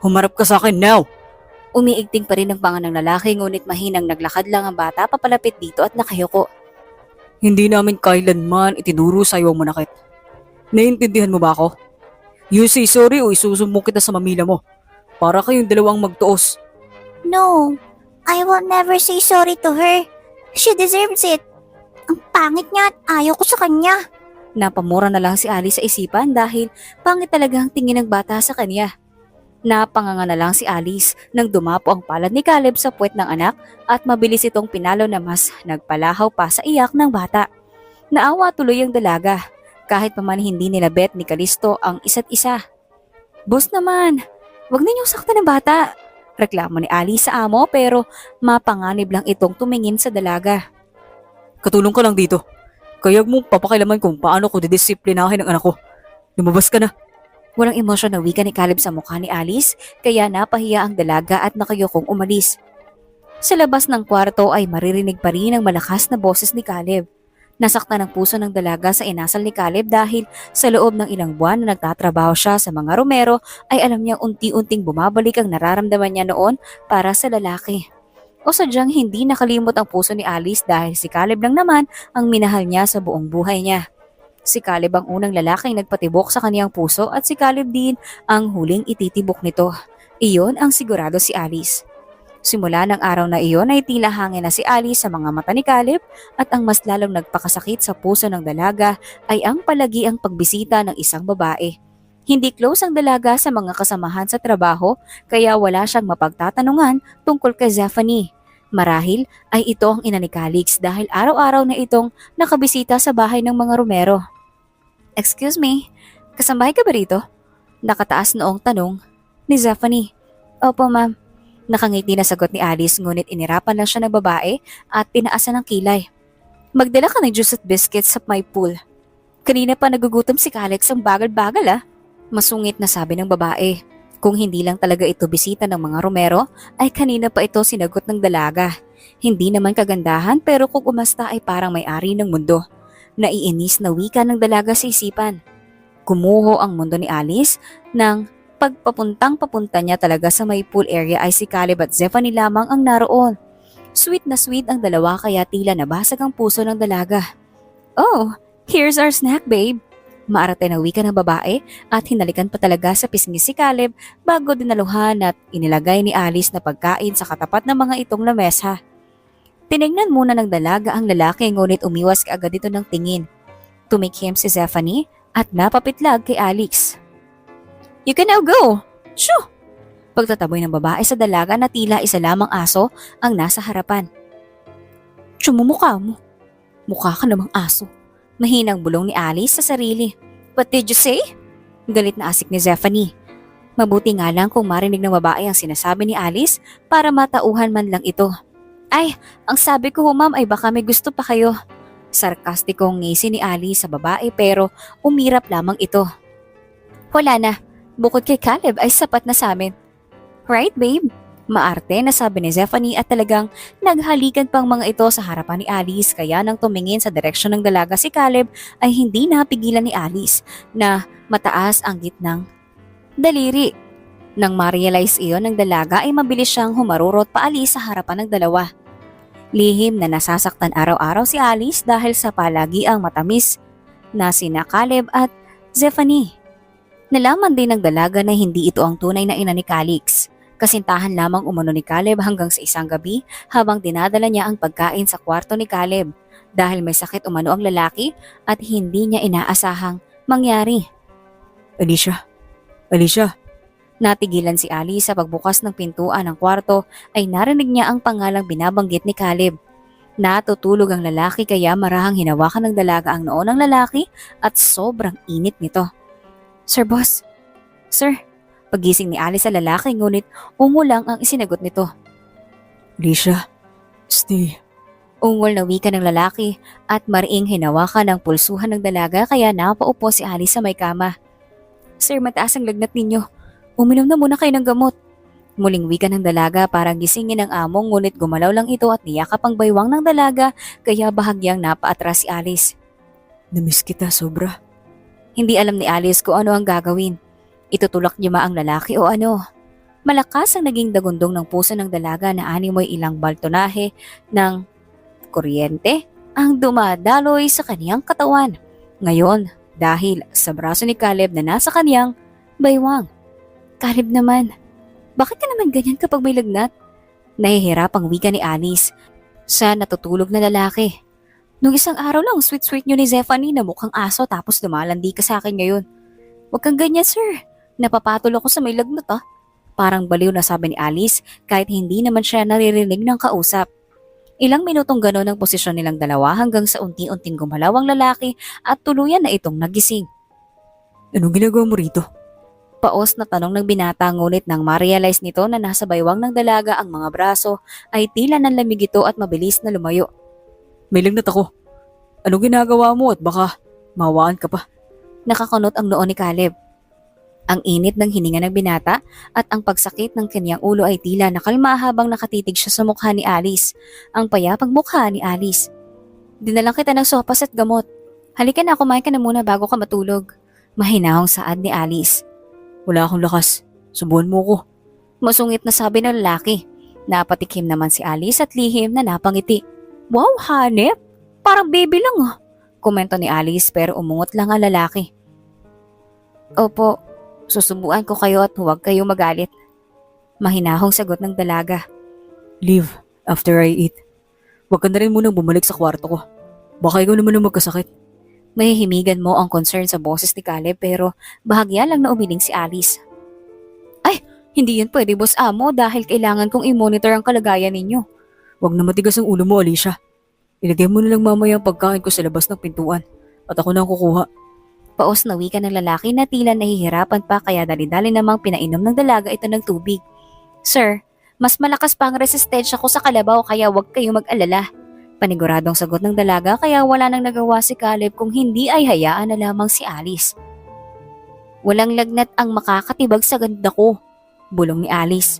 humarap ka sa akin now! Umiigting pa rin ang panga ng lalaki ngunit mahinang naglakad lang ang bata papalapit dito at nakayuko. Hindi namin kailanman itinuro sa iyo ang manakit. Naiintindihan mo ba ako? You say sorry o isusumbong kita sa mamila mo. Para kayong dalawang magtuos. No, I will never say sorry to her. She deserves it. Ang pangit niya at ayaw ko sa kanya. Napamura na lang si Alice sa isipan dahil pangit talaga ang tingin ng bata sa kanya. Napanganga na lang si Alice nang dumapo ang palad ni Caleb sa puwet ng anak at mabilis itong pinalo na mas nagpalahaw pa sa iyak ng bata. Naawa tuloy ang dalaga kahit pa man hindi nila bet ni Calixto ang isa't isa. Boss naman, wag ninyong saktan ng bata. Reklamo ni Alice sa amo pero mapanganib lang itong tumingin sa dalaga. Katulong ka lang dito. Kaya mo papakilaman kung paano ko didisiplinahin ang anak ko. Lumabas ka na. Walang emosyon na wika ni Caleb sa mukha ni Alice kaya napahiya ang dalaga at nakayukong umalis. Sa labas ng kwarto ay maririnig pa rin ang malakas na boses ni Caleb. Nasaktan ang puso ng dalaga sa inasal ni Caleb dahil sa loob ng ilang buwan na nagtatrabaho siya sa mga Romero ay alam niyang unti-unting bumabalik ang nararamdaman niya noon para sa lalaki. O sadyang hindi nakalimot ang puso ni Alice dahil si Caleb lang naman ang minahal niya sa buong buhay niya. Si Caleb ang unang lalaking nagpatibok sa kaniyang puso at si Caleb din ang huling ititibok nito. Iyon ang sigurado si Alice. Simula ng araw na iyon ay tila hangin na si Alice sa mga mata ni Caleb at ang mas lalong nagpakasakit sa puso ng dalaga ay ang palagiang pagbisita ng isang babae. Hindi close ang dalaga sa mga kasamahan sa trabaho kaya wala siyang mapagtatanungan tungkol kay Zephanie. Marahil ay ito ang ina ni Calix dahil araw-araw na itong nakabisita sa bahay ng mga Romero. "Excuse me, kasambahay ka ba rito?" Nakataas noong tanong ni Zephanie. "Opo, ma'am." Nakangiti na sagot ni Alice ngunit inirapan lang siya ng babae at tinaasan ng kilay. "Magdala ka ng juice at biscuits sa my pool. Kanina pa nagugutom si Calix, ang bagal-bagal ah." Masungit na sabi ng babae. Kung hindi lang talaga ito bisita ng mga Romero, ay kanina pa ito sinagot ng dalaga. Hindi naman kagandahan pero kung umasta ay parang may-ari ng mundo. Naiinis na wika ng dalaga sa isipan. Gumuho ang mundo ni Alice nang pagpapuntang-papunta niya talaga sa may pool area ay si Caleb at Zephanie lamang ang naroon. Sweet na sweet ang dalawa kaya tila nabasag ang puso ng dalaga. "Oh, here's our snack, babe." Maarte na wika ng babae at hinalikan pa talaga sa pisngi si Caleb bago dinaluhan at inilagay ni Alice na pagkain sa katapat ng mga itong lamesa. Tinignan muna ng dalaga ang lalaki ngunit umiwas kaagad dito ng tingin. Tumikhim si Zephanie at napapitlag kay Alex. "You can now go!" "Shoo!" Pagtataboy ng babae sa dalaga na tila isa lamang aso ang nasa harapan. "Tsumumukha mo. Mukha ka namang aso." Mahinang bulong ni Alice sa sarili. "What did you say?" Galit na asik ni Zephanie. Mabuti nga lang kung marinig ng babae ang sinasabi ni Alice para matauhan man lang ito. "Ay, ang sabi ko ho ma'am ay baka may gusto pa kayo." Sarkastikong ngisi ni Alice sa babae pero umirap lamang ito. "Wala na. Bukod kay Caleb ay sapat na sa amin." "Right, babe?" Maarte na sabi ni Zephanie at talagang naghalikan pang mga ito sa harapan ni Alice kaya nang tumingin sa direksyon ng dalaga si Caleb ay hindi napigilan ni Alice na mataas ang gitnang daliri. Nang ma-realize iyon ng dalaga ay mabilis siyang humarurot paalis sa harapan ng dalawa. Lihim na nasasaktan araw-araw si Alice dahil sa palagiang matamis na sina Caleb at Zephanie. Nalaman din ng dalaga na hindi ito ang tunay na ina ni Calix. Kasintahan lamang umano ni Caleb hanggang sa isang gabi habang dinadala niya ang pagkain sa kwarto ni Caleb dahil may sakit umano ang lalaki at hindi niya inaasahang mangyari. Alicia. Natigilan si Ali sa pagbukas ng pintuan ng kwarto ay narinig niya ang pangalang binabanggit ni Caleb. Natutulog ang lalaki kaya marahang hinawakan ng dalaga ang noo ng lalaki at sobrang init nito. "Sir boss." "Sir." Pagising ni Ali sa lalaki ngunit umulang ang isinagot nito. "Alicia, stay." Ungol na wika ng lalaki at mariing hinawakan ng pulsuhan ng dalaga kaya napaupo si Ali sa may kama. "Sir, mataas ang lagnat ninyo. Uminom na muna kayo ng gamot." Muling wika ng dalaga parang gisingin ng among ngunit gumalaw lang ito at niyakap ang baywang ng dalaga kaya bahagyang napaatras si Alice. "Namiss kita sobra." Hindi alam ni Alice kung ano ang gagawin. Itutulak niya ba ang lalaki o ano? Malakas ang naging dagundong ng puso ng dalaga na animoy ilang baltonahe ng kuryente ang dumadaloy sa kaniyang katawan. Ngayon, dahil sa braso ni Caleb na nasa kaniyang baywang. "Caleb naman, bakit ka naman ganyan kapag may lagnat?" Nahihirap ang wika ni Alice sa natutulog na lalaki. "Nung isang araw lang, sweet-sweet niyo ni Zephanie na mukhang aso tapos lumalandi ka sa akin ngayon." "Huwag kang ganyan, sir. Napapatol ako sa may lagnat ah." Parang baliw na sabi ni Alice kahit hindi naman siya naririnig ng kausap. Ilang minutong gano'n ang posisyon nilang dalawa hanggang sa unti-unting gumalaw ang lalaki at tuluyan na itong nagising. "Anong ginagawa mo rito?" Paos na tanong ng binata ngunit nang ma-realize nito na nasa baywang ng dalaga ang mga braso ay tila nanlamig ito at mabilis na lumayo. "May lagnat ako. Anong ginagawa mo at baka mawaan ka pa?" Nakakunot ang noo ni Caleb. Ang init ng hininga ng binata at ang pagsakit ng kanyang ulo ay tila nakalma habang nakatitig siya sa mukha ni Alice. Ang payapang mukha ni Alice. "Dinalang kita ng sopas at gamot. Halika na, kumain ka na muna bago ka matulog." Mahinahong saad ni Alice. "Wala akong lakas. Subuhan mo ko." Masungit na sabi ng lalaki. Napatikim naman si Alice at lihim na napangiti. "Wow, hanep. Parang baby lang ah." Komento ni Alice pero umungot lang ang lalaki. "Opo, susubuan ko kayo at huwag kayo magalit." Mahinahong sagot ng dalaga. Leave after I eat. Huwag ka na rin munang bumalik sa kwarto ko. Baka ikaw naman ang magkasakit. Mahihimigan mo ang concern sa boses ni Caleb pero bahagya lang na umiling si Alice. Ay, hindi yun pwede boss amo dahil kailangan kong i-monitor ang kalagayan ninyo. Huwag na matigas ang ulo mo, Alicia. Ilagay mo na lang mamaya ang pagkain ko sa labas ng pintuan at ako na ang kukuha. Paos na wika ng lalaki na tila nahihirapan pa kaya dali-dali namang pinainom ng dalaga ito ng tubig. Sir, mas malakas pa ang resistensya ko sa kalabaw kaya huwag kayong mag-alala. Paniguradong sagot ng dalaga kaya wala nang nagawa si Caleb kung hindi ay hayaan na lamang si Alice. Walang lagnat ang makakatibag sa ganda ko, bulong ni Alice.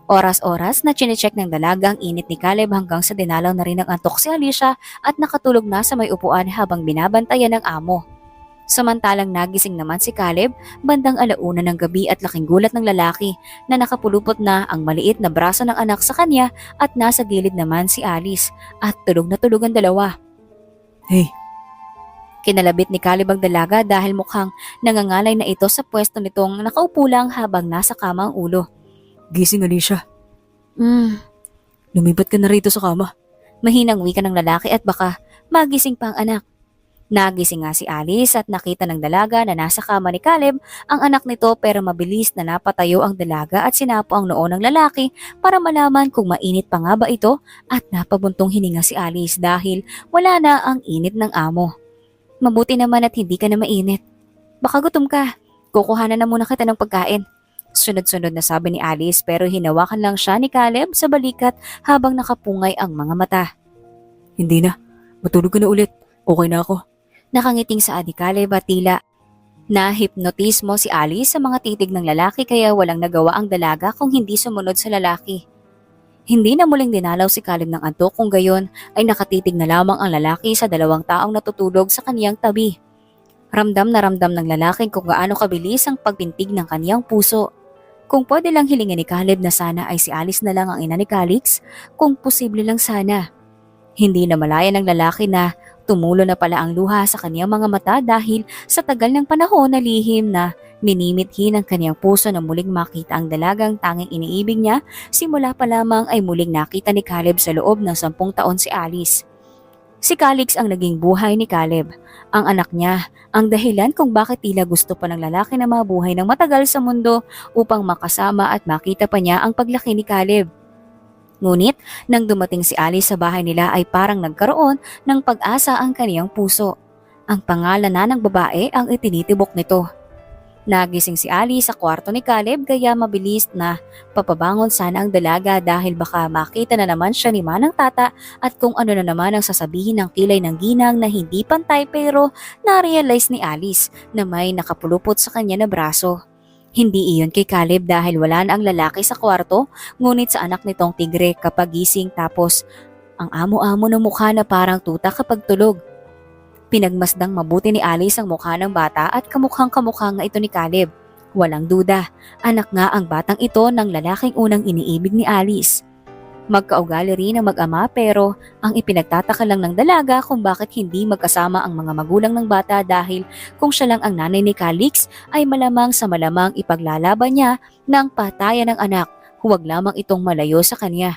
Oras-oras na chinecheck ng dalaga ang init ni Caleb hanggang sa dinalaw na rin ng antok si Alicia at nakatulog na sa may upuan habang binabantayan ng amo. Samantalang nagising naman si Caleb bandang 1:00 ng gabi at laking gulat ng lalaki na nakapulupot na ang maliit na braso ng anak sa kanya at nasa gilid naman si Alice at tulog na tulog ang dalawa. Hey, Kinalabit ni Caleb ang dalaga dahil mukhang nangangalay na ito sa pwesto nitong nakaupo lang habang nasa kama ang ulo. gising, Alicia. Lumipat ka na rito sa kama. Mahinang wika ng lalaki at baka magising pa ang anak. Nagising nga si Alice at nakita ng dalaga na nasa kama ni Caleb ang anak nito pero mabilis na napatayo ang dalaga at sinapo ang noo ng lalaki para malaman kung mainit pa nga ba ito at napabuntong hininga si Alice dahil wala na ang init ng amo. Mabuti naman at hindi ka na mainit. Baka gutom ka. Kukuhanan na muna kita ng pagkain. Sunod-sunod na sabi ni Alice pero hinawakan lang siya ni Caleb sa balikat habang nakapungay ang mga mata. Hindi na. Matulog ka na ulit. Okay na ako. Nakangiting saad ni Caleb at tila na-hypnotismo si Alice sa mga titig ng lalaki kaya walang nagawa ang dalaga kung hindi sumunod sa lalaki. Hindi na muling dinalaw si Caleb ng antok kung gayon ay nakatitig na lamang ang lalaki sa 2 taong natutulog sa kaniyang tabi. Ramdam na ramdam ng lalaki kung gaano kabilis ang pagpintig ng kaniyang puso. Kung pwede lang hilingin ni Caleb na sana ay si Alice na lang ang ina ni Calix, kung posible lang sana. Hindi na malaya ng lalaki na tumulo na pala ang luha sa kaniyang mga mata dahil sa tagal ng panahon na lihim na minimithi ng kaniyang puso na muling makita ang dalagang tanging iniibig niya, simula pa lamang ay muling nakita ni Caleb sa loob ng 10 taon si Alice. Si Calix ang naging buhay ni Caleb, ang anak niya, ang dahilan kung bakit tila gusto pa ng lalaki na mabuhay ng matagal sa mundo upang makasama at makita pa niya ang paglaki ni Caleb. Ngunit nang dumating si Alice sa bahay nila ay parang nagkaroon ng pag-asa ang kaniyang puso. Ang pangalan na ng babae ang itinitibok nito. Nagising si Alice sa kwarto ni Caleb kaya mabilis na papabangon sana ang dalaga dahil baka makita na naman siya ni Manang Tata at kung ano na naman ang sasabihin ng kilay ng ginang na hindi pantay pero na-realize ni Alice na may nakapulupot sa kanya na braso. Hindi iyon kay Caleb dahil wala na ang lalaki sa kwarto, ngunit sa anak nitong tigre kapag gising tapos ang amo-amo ng mukha na parang tuta kapag tulog. Pinagmasdang mabuti ni Alice ang mukha ng bata at kamukhang-kamukha nga ito ni Caleb. Walang duda, anak nga ang batang ito ng lalaking unang iniibig ni Alice. Magkaugali rin ang mag-ama pero ang ipinagtataka lang ng dalaga kung bakit hindi magkasama ang mga magulang ng bata dahil kung siya lang ang nanay ni Calix ay malamang sa malamang ipaglalaban niya ng patayan ng anak, huwag lamang itong malayo sa kanya.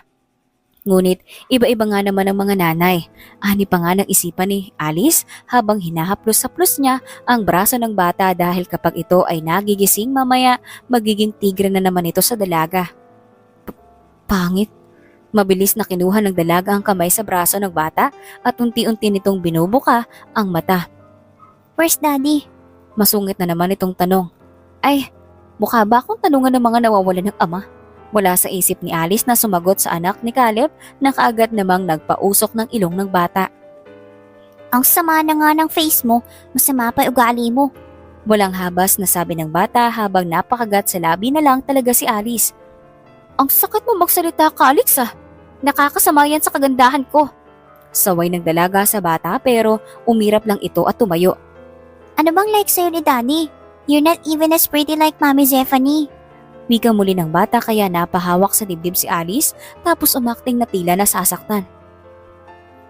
Ngunit iba-iba nga naman ang mga nanay. Ani pa nga ng isipan ni Alice habang hinahaplos-haplos niya ang braso ng bata dahil kapag ito ay nagigising mamaya magiging tigre na naman ito sa dalaga. Pangit. Mabilis na kinuha ng dalaga ang kamay sa braso ng bata at unti-unti nitong binubuka ang mata. Where's Daddy? Masungit na naman itong tanong. Ay, mukha ba akong tanungan ng mga nawawalan ng ama? Wala sa isip ni Alice na sumagot sa anak ni Caleb na kaagad namang nagpausok ng ilong ng bata. Ang sama na nga ng face mo, masama pa ugali mo. Walang habas na sabi ng bata habang napakagat sa labi na lang talaga si Alice. Ang sakit mo magsalita, Calix ah. Nakakasama yan sa kagandahan ko. Saway ng dalaga sa bata pero umirap lang ito at tumayo. Ano bang like sa'yo ni Daddy? You're not even as pretty like Mommy Zephanie. Wika muli ng bata kaya napahawak sa dibdib si Alice tapos umakting na tila nasasaktan.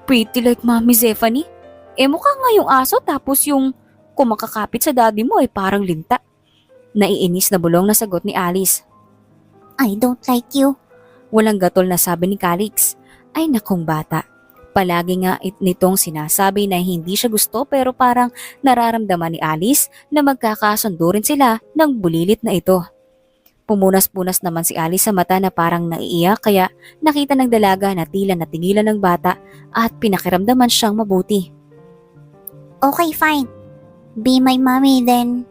Pretty like Mommy Zephanie? Mukha nga yung aso tapos yung kumakakapit sa daddy mo ay parang linta. Naiinis na bulong na sagot ni Alice. I don't like you. Walang gatol na sabi ni Calix. Ay nakong bata. Palagi nga nitong sinasabi na hindi siya gusto pero parang nararamdaman ni Alice na magkakasundo rin sila ng bulilit na ito. Pumunas-punas naman si Alice sa mata na parang naiiyak kaya nakita ng dalaga na tila natigilan ng bata at pinakiramdaman siyang mabuti. Okay, fine. Be my mommy then.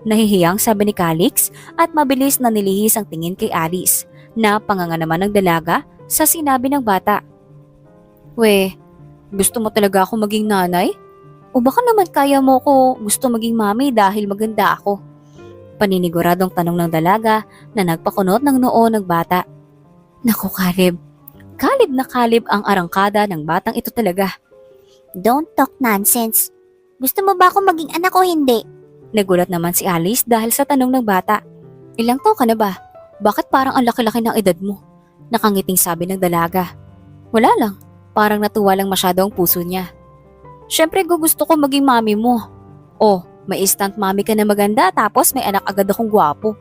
Nahihiyang sabi ni Calix at mabilis na nilihis ang tingin kay Alice na panganga naman ng dalaga sa sinabi ng bata. We, gusto mo talaga ako maging nanay? O baka naman kaya mo ko gusto maging mami dahil maganda ako? Paniniguradong tanong ng dalaga na nagpakunot ng noo ng bata. Naku Caleb, kalib na kalib ang arangkada ng batang ito talaga. Don't talk nonsense. Gusto mo ba ako maging anak o hindi? Nagulat naman si Alice dahil sa tanong ng bata. Ilang taon ka na ba? Bakit parang ang laki-laki ng edad mo? Nakangiting sabi ng dalaga. Wala lang, parang natuwa lang masyado ang puso niya. Siyempre gusto ko maging mami mo. Oh, may instant mami ka na maganda tapos may anak agad akong gwapo.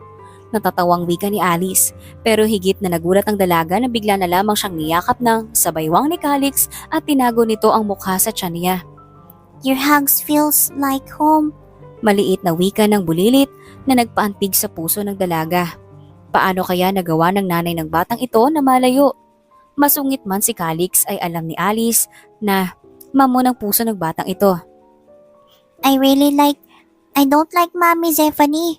Natatawang wika ni Alice pero higit na nagulat ang dalaga na bigla na lamang siyang niyakap ng sabaywang ni Calix at tinago nito ang mukha sa tiyan niya. Your hugs feels like home. Maliit na wika ng bulilit na nagpaantig sa puso ng dalaga. Paano kaya nagawa ng nanay ng batang ito na malayo? Masungit man si Calix ay alam ni Alice na mamo ng puso ng batang ito. I don't like Mommy Zephanie.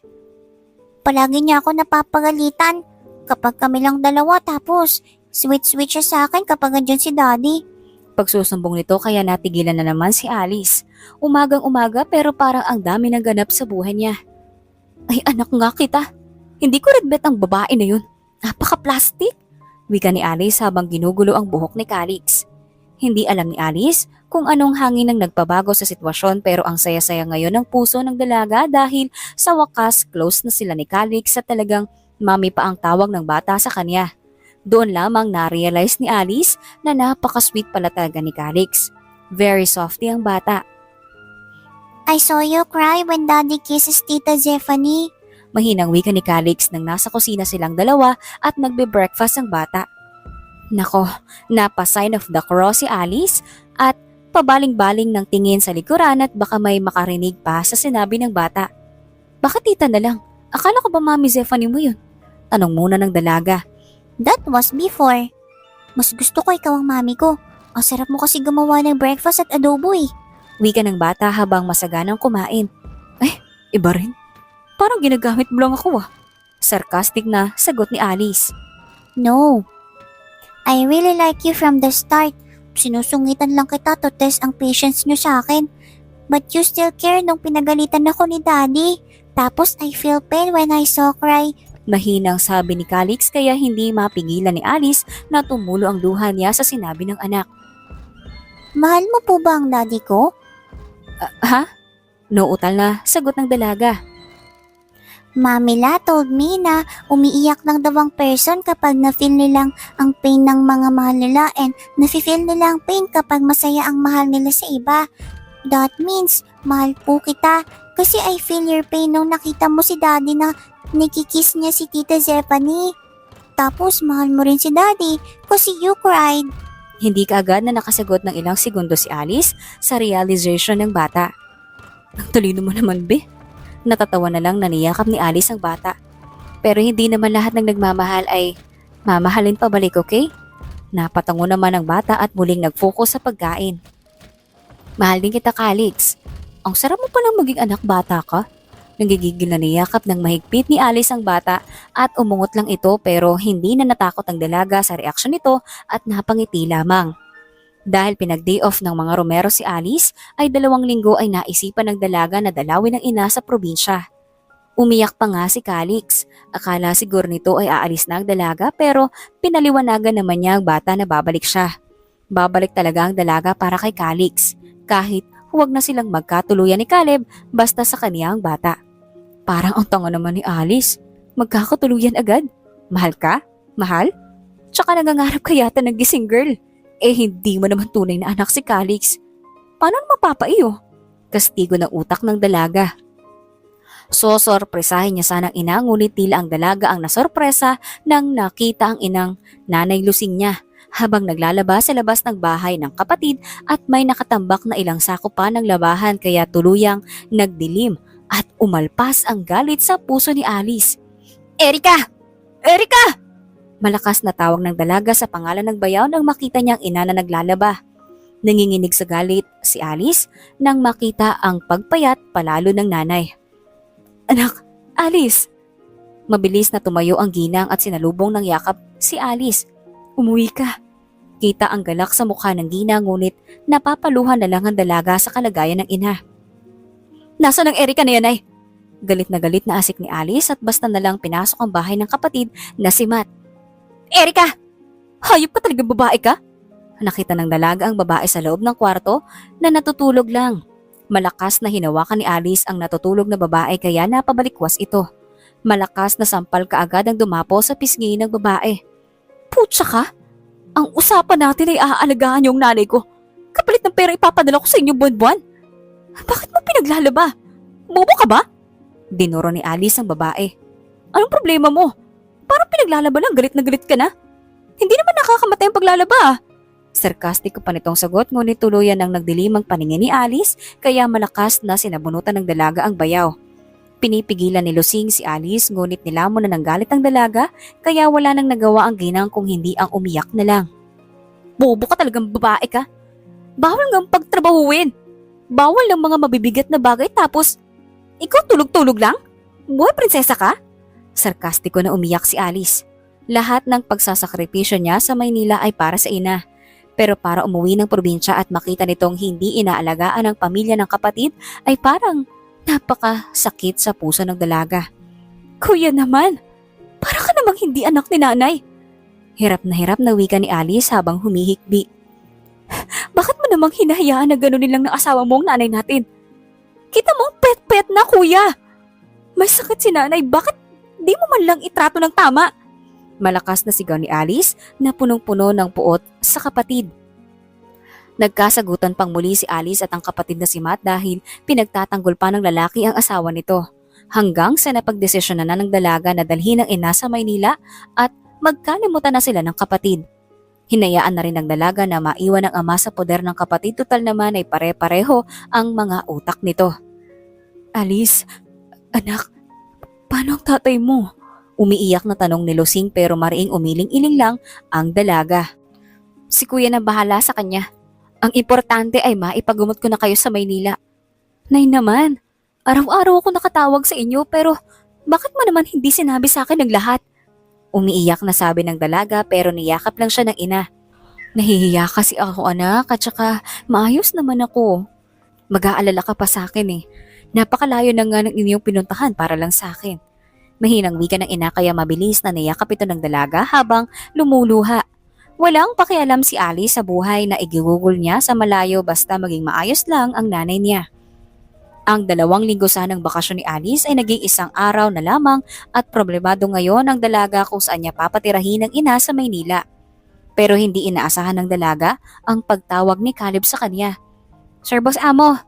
Palagi niya ako napapagalitan kapag kami lang dalawa tapos sweet-sweet siya sa akin kapag andyan si Daddy. Pagsusumbong nito kaya natigilan na naman si Alice. Umagang-umaga pero parang ang dami ng ganap sa buhay niya. Ay anak nga kita, hindi ko red bet ang babae na yun. Napaka-plastic, wika ni Alice habang ginugulo ang buhok ni Calix. Hindi alam ni Alice kung anong hangin ang nagpabago sa sitwasyon pero ang saya-saya ngayon ng puso ng dalaga dahil sa wakas close na sila ni Calix sa talagang mami pa ang tawag ng bata sa kanya. Doon lamang na-realize ni Alice na napaka-sweet pala talaga ni Calix. Very softy ang bata. I saw you cry when Daddy kisses Tita Zephanie. Mahinang wika ni Calix nang nasa kusina silang dalawa at nagbe-breakfast ang bata. Nako, napa-sign of the cross si Alice at pabaling-baling ng tingin sa likuran at baka may makarinig pa sa sinabi ng bata. Bakit tita na lang? Akala ko ba Mami Zephanie mo yun? Tanong muna ng dalaga. That was before. Mas gusto ko ikaw ang mami ko. Ang sarap mo kasi gumawa ng breakfast at adobo eh. Wika ng bata habang masaganang kumain. Ay, iba rin. Parang ginagamit mo lang ako ah. Sarcastic na sagot ni Alice. No. I really like you from the start. Sinusungitan lang kita to test ang patience nyo sa akin. But you still care nung pinagalitan ako ni Daddy. Tapos I feel pain when I saw cry. Mahinang sabi ni Calix kaya hindi mapigilan ni Alice na tumulo ang luha niya sa sinabi ng anak. Mahal mo po ba ang daddy ko? Ha? Noutal na sagot ng dalaga. Mamila told me na umiiyak lang daw ang person kapag na-feel nilang ang pain ng mga mahal nila and nafe-feel nila ang pain kapag masaya ang mahal nila sa iba. That means, mahal po kita kasi I feel your pain nung nakita mo si Daddy na nikikiss niya si Tita Zephanie. Tapos mahal mo rin si Daddy kasi you cried. Hindi kaagad na nakasagot ng ilang segundo si Alice sa realization ng bata. Ang talino mo naman, be. Natatawa na lang na niyakap ni Alice ang bata. Pero hindi naman lahat ng nagmamahal ay mamahalin pabalik, okay? Napatango naman ang bata at muling nag-focus sa pagkain. Mahal din kita, Calix. Ang sarap mo palang maging anak bata ka. Nanggigigil na niyakap ng mahigpit ni Alice ang bata at umungot lang ito pero hindi na natakot ang dalaga sa reaksyon nito at napangiti lamang. Dahil pinag-day off ng mga Romero si Alice ay 2 linggo ay naisipan ng dalaga na dalawin ang ina sa probinsya. Umiyak pa nga si Calix. Akala siguro nito ay aalis na ang dalaga pero pinaliwanagan naman niya ang bata na babalik siya. Babalik talaga ang dalaga para kay Calix kahit huwag na silang magkatuluyan ni Caleb basta sa kanya ang bata. Parang ang tanga naman ni Alice. Magkakatuluyan agad? Mahal ka? Mahal? Tsaka nangangarap ka yata ng gising girl. Eh hindi mo naman tunay na anak si Calix. Paano mapapaiyo? Kastigo ng utak ng dalaga. Sorpresahin niya sanang ina ngunit tila ang dalaga ang nasorpresa nang nakita ang inang Nanay Lusing niya habang naglalaba sa labas ng bahay ng kapatid at may nakatambak na ilang sako pa ng labahan kaya tuluyang nagdilim at umalpas ang galit sa puso ni Alice. Erika! Erika! Malakas na tawag ng dalaga sa pangalan ng bayaw nang makita niya ang ina na naglalaba. Nanginginig sa galit si Alice nang makita ang pagpayat palalo ng nanay. Anak, Alice! Mabilis na tumayo ang ginang at sinalubong ng yakap si Alice. Umuwi ka. Kita ang galak sa mukha ng ginang ngunit napapaluhan na lang ang dalaga sa kalagayan ng ina. Nasaan ang Erika na yan ay? Galit na asik ni Alice at basta na lang pinasok ang bahay ng kapatid na si Matt. Erika! Hayop ka talagang babae ka? Nakita ng dalaga ang babae sa loob ng kwarto na natutulog lang. Malakas na hinawakan ni Alice ang natutulog na babae kaya napabalikwas ito. Malakas na sampal kaagad ang dumapo sa pisngi ng babae. Putsa ka? Ang usapan natin ay aalagaan yung nanay ko. Kapalit ng pera ipapadala ko sa inyo buwan-buwan. Bakit mo pinaglalaba? Bobo ka ba? Dinuro ni Alice ang babae. Anong problema mo? Parang pinaglalaba lang, galit na galit ka na. Hindi naman nakakamatay ang paglalaba ah. Sarkastiko pa nitong sagot ngunit tuluyan ang nagdilim ang paningin ni Alice kaya malakas na sinabunutan ng dalaga ang bayaw. Pinipigilan ni Lusing si Alice ngunit nilamon na ng galit ang dalaga kaya wala nang nagawa ang ginang kung hindi ang umiyak na lang. Bobo ka talagang babae ka. Bawal nga pagtrabahuin. Bawal ng mga mabibigat na bagay tapos ikaw tulog-tulog lang? Buhay prinsesa ka? Sarkastiko na umiyak si Alice. Lahat ng pagsasakripisyo niya sa Maynila ay para sa ina. Pero para umuwi ng probinsya at makita nitong hindi inaalagaan ang pamilya ng kapatid ay parang napakasakit sa puso ng dalaga. Kuya naman, para ka namang hindi anak ni nanay. Hirap na wika ni Alice habang humihikbi. Bakit mo namang hinahayaan na gano'n nilang ng asawa mo ang nanay natin? Kita mo, pet-pet na kuya. May sakit si nanay, bakit di mo man lang itrato ng tama? Malakas na sigaw ni Alice na punong-puno ng puot sa kapatid. Nagkasagutan pang muli si Alice at ang kapatid na si Matt dahil pinagtatanggol pa ng lalaki ang asawa nito. Hanggang sa napagdesisyonan na ng dalaga na dalhin ang ina sa Maynila at magkalimutan na sila ng kapatid. Hinayaan na rin ng dalaga na maiwan ang ama sa poder ng kapatid, total naman ay pare-pareho ang mga utak nito. Alice, anak, paano ang tatay mo? Umiiyak na tanong ni Lusing pero mariing umiling-iling lang ang dalaga. Si kuya na bahala sa kanya. Ang importante ay maipagumot ko na kayo sa Maynila. Nay naman, araw-araw ako nakatawag sa inyo pero bakit mo naman hindi sinabi sa akin ng lahat? Umiiyak na sabi ng dalaga pero niyakap lang siya ng ina. Nahihiya kasi ako anak at saka maayos naman ako. Mag-aalala ka pa sa akin eh. Napakalayo na nga ng inyong pinuntahan para lang sa akin. Mahinang wika ng ina kaya mabilis na niyakap ito ng dalaga habang lumuluha. Walang pakialam si Alice sa buhay na igugugol niya sa malayo basta maging maayos lang ang nanay niya. Ang 2 linggo sanang bakasyon ni Alice ay naging 1 araw na lamang at problemado ngayon ang dalaga kung saan niya papatirahin ang ina sa Maynila. Pero hindi inaasahan ng dalaga ang pagtawag ni Caleb sa kanya. Sir Boss Amo,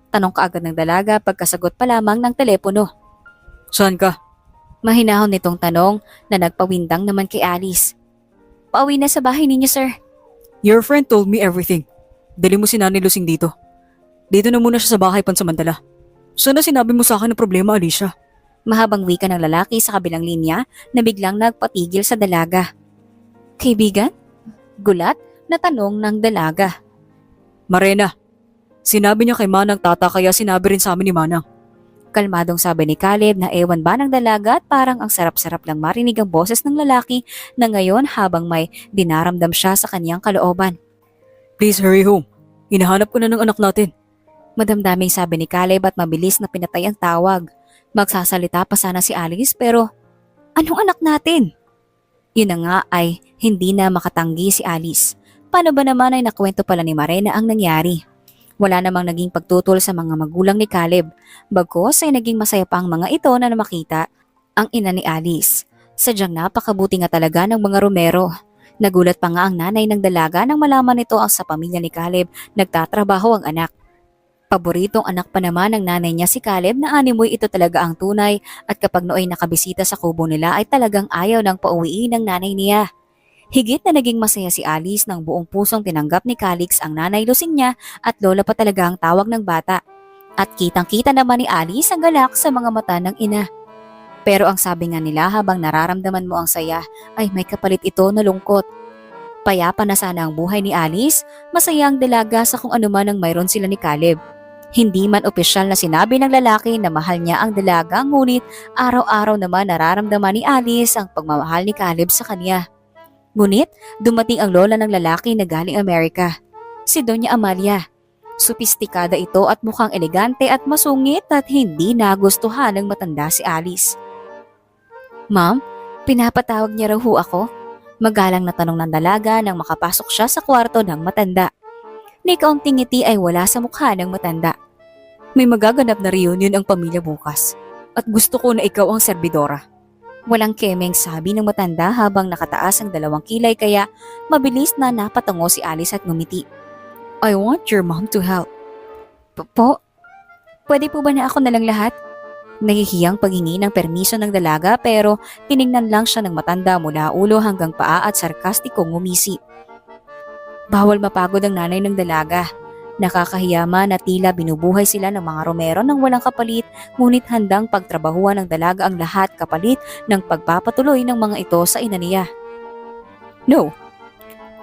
tanong kaagad ng dalaga pagkasagot pa lamang ng telepono. Saan ka? Mahinahon nitong tanong na nagpawindang naman kay Alice. Pauwi na sa bahay ninyo, sir. Your friend told me everything. Dali mo si Nanay Lusing dito. Dito na muna siya sa bahay pansamantala. Sana sinabi mo sa akin ang problema, Alicia. Mahabang wika ng lalaki sa kabilang linya na biglang nagpatigil sa dalaga. Kaibigan? Gulat na tanong ng dalaga. Marena, sinabi niya kay Manang tata kaya sinabi rin sa amin ni Manang. Kalmadong sabi ni Caleb na ewan ba ng dalaga at parang ang sarap-sarap lang marinig ang boses ng lalaki na ngayon habang may dinaramdam siya sa kanyang kalooban. Please hurry home. Hinahanap ko na ng anak natin. Madamdaming sabi ni Caleb at mabilis na pinatay ang tawag. Magsasalita pa sana si Alice pero anong anak natin? Yun na nga ay hindi na makatanggi si Alice. Paano ba naman ay nakwento pala ni Marena ang nangyari? Wala namang naging pagtutol sa mga magulang ni Caleb. Bagkus ay naging masaya pa ang mga ito na makita ang ina ni Alice. Sadyang napakabuti nga talaga ng mga Romero. Nagulat pa nga ang nanay ng dalaga nang malaman nito ang sa pamilya ni Caleb nagtatrabaho ang anak. Paboritong anak pa naman ng nanay niya si Caleb na animoy ito talaga ang tunay at kapag nooy nakabisita sa kubo nila ay talagang ayaw ng pauwiin ng nanay niya. Higit na naging masaya si Alice nang buong pusong tinanggap ni Calix ang nanay Lusing niya at lola pa talaga ang tawag ng bata. At kitang-kita naman ni Alice ang galak sa mga mata ng ina. Pero ang sabi nga nila habang nararamdaman mo ang saya ay may kapalit ito na lungkot. Payapa na sana ang buhay ni Alice, masaya ang dalaga sa kung ano man ang mayroon sila ni Caleb. Hindi man opisyal na sinabi ng lalaki na mahal niya ang dalaga, ngunit araw-araw naman nararamdaman ni Alice ang pagmamahal ni Caleb sa kanya. Ngunit dumating ang lola ng lalaki na galing Amerika, si Doña Amalia. Sopistikada ito at mukhang elegante at masungit at hindi nagustuhan ng matanda si Alice. "Ma'am, pinapatawag niya raw ho ako?" Magalang na tanong ng dalaga nang makapasok siya sa kwarto ng matanda. Ni kaunting ngiti ay wala sa mukha ng matanda. "May magaganap na reunion ang pamilya bukas at gusto ko na ikaw ang serbidora." Walang kemeng sabi ng matanda habang nakataas ang dalawang kilay kaya mabilis na napatungo si Alice at ngumiti. "I want your mom to help." Po? Pwede po ba na ako nalang lahat?" Nahihiyang paghingi ng permiso ng dalaga pero tiningnan lang siya ng matanda mula ulo hanggang paa at sarkastikong ngumisi. Bawal mapagod ang nanay ng dalaga. Nakakahiyama na tila binubuhay sila ng mga Romero ng walang kapalit, ngunit handang pagtrabahuan ng dalaga ang lahat kapalit ng pagpapatuloy ng mga ito sa ina niya. "No,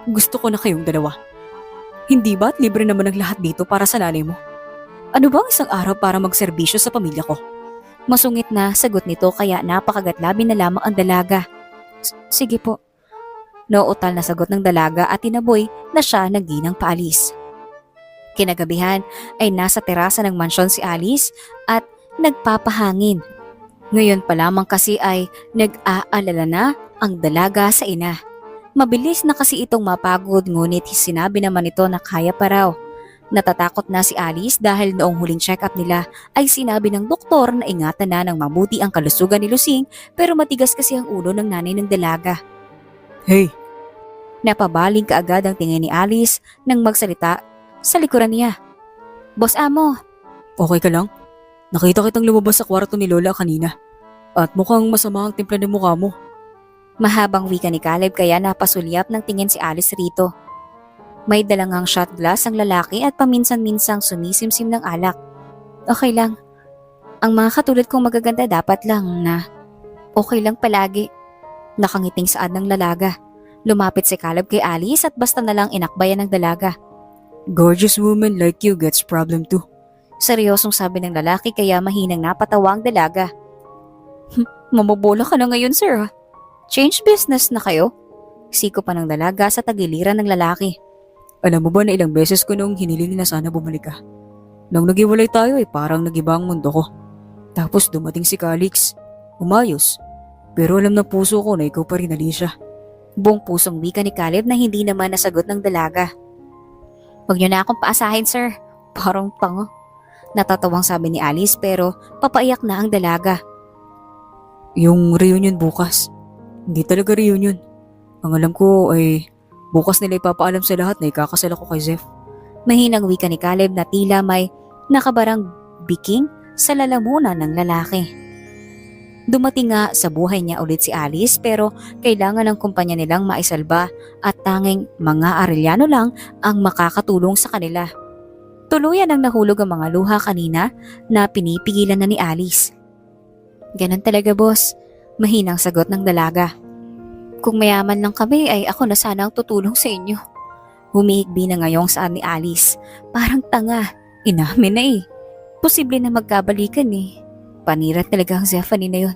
gusto ko na kayong dalawa. Hindi ba't libre naman ang lahat dito para sa nanay mo? Ano bang isang araw para magserbisyo sa pamilya ko?" Masungit na sagot nito kaya napakagatlabi na lamang ang dalaga. Sige po." Nauutal na sagot ng dalaga at tinaboy na siya nagginang paalis. Kinagabihan ay nasa terasa ng mansyon si Alice at nagpapahangin. Ngayon pa lamang kasi ay nag-aalala na ang dalaga sa ina. Mabilis na kasi itong mapagod ngunit sinabi naman ito na kaya pa raw. Natatakot na si Alice dahil noong huling check-up nila ay sinabi ng doktor na ingatan na ng mabuti ang kalusugan ni Lusing pero matigas kasi ang ulo ng nanay ng dalaga. "Hey!" Napabaling kaagad ang tingin ni Alice nang magsalita sa likuran niya. "Boss Amo." "Okay ka lang? Nakita kitang lumabas sa kwarto ni Lola kanina at mukhang masama ang timpla ng mukha mo." Mahabang wika ni Caleb kaya napasulyap ng tingin si Alice rito. May dalangang shot glass ang lalaki at paminsan-minsang sumisimsim ng alak. "Okay lang. Ang mga katulad kong magaganda dapat lang na okay lang palagi." Nakangiting saad ng lalaga. Lumapit si Caleb kay Alice at basta na lang inakbayan ng dalaga. "Gorgeous woman like you gets problem too." Seryosong sabi ng lalaki kaya mahinang napatawa ang dalaga. "Mamobola ka na ngayon, sir. Change business na kayo?" Siko pa ng dalaga sa tagiliran ng lalaki. "Alam mo ba na ilang beses ko nung hiniling na sana bumalik ka? Nang nagiwalay tayo ay parang nagiba ang mundo ko. Tapos dumating si Calix. Umayos. Pero alam ng puso ko na ikaw pa rin, Alicia." Buong pusong wika ni Caleb na hindi naman nasagot ng dalaga. "Huwag niyo na akong paasahin, sir. Parang pango." Natatawang sabi ni Alice pero papaiyak na ang dalaga. "Yung reunion bukas. Hindi talaga reunion. Ang alam ko ay bukas nila ipapaalam sa lahat na ikakasal ako kay Zeph." Mahinang wika ni Caleb na tila may nakabarang biking sa lalamunan ng lalaki. Dumating nga sa buhay niya ulit si Alice pero kailangan ng kumpanya nilang maisalba at tanging mga Arellano lang ang makakatulong sa kanila. Tuluyan ang nahulog ang mga luha kanina na pinipigilan na ni Alice. "Ganon talaga, boss," mahinang sagot ng dalaga. "Kung mayaman lang kami ay ako na sana ang tutulong sa inyo." Humihigbi na ngayong saan ni Alice. Parang tanga. Inamin na eh. Posible na magkabalikan eh. Panira talaga ang Zephanie na yun.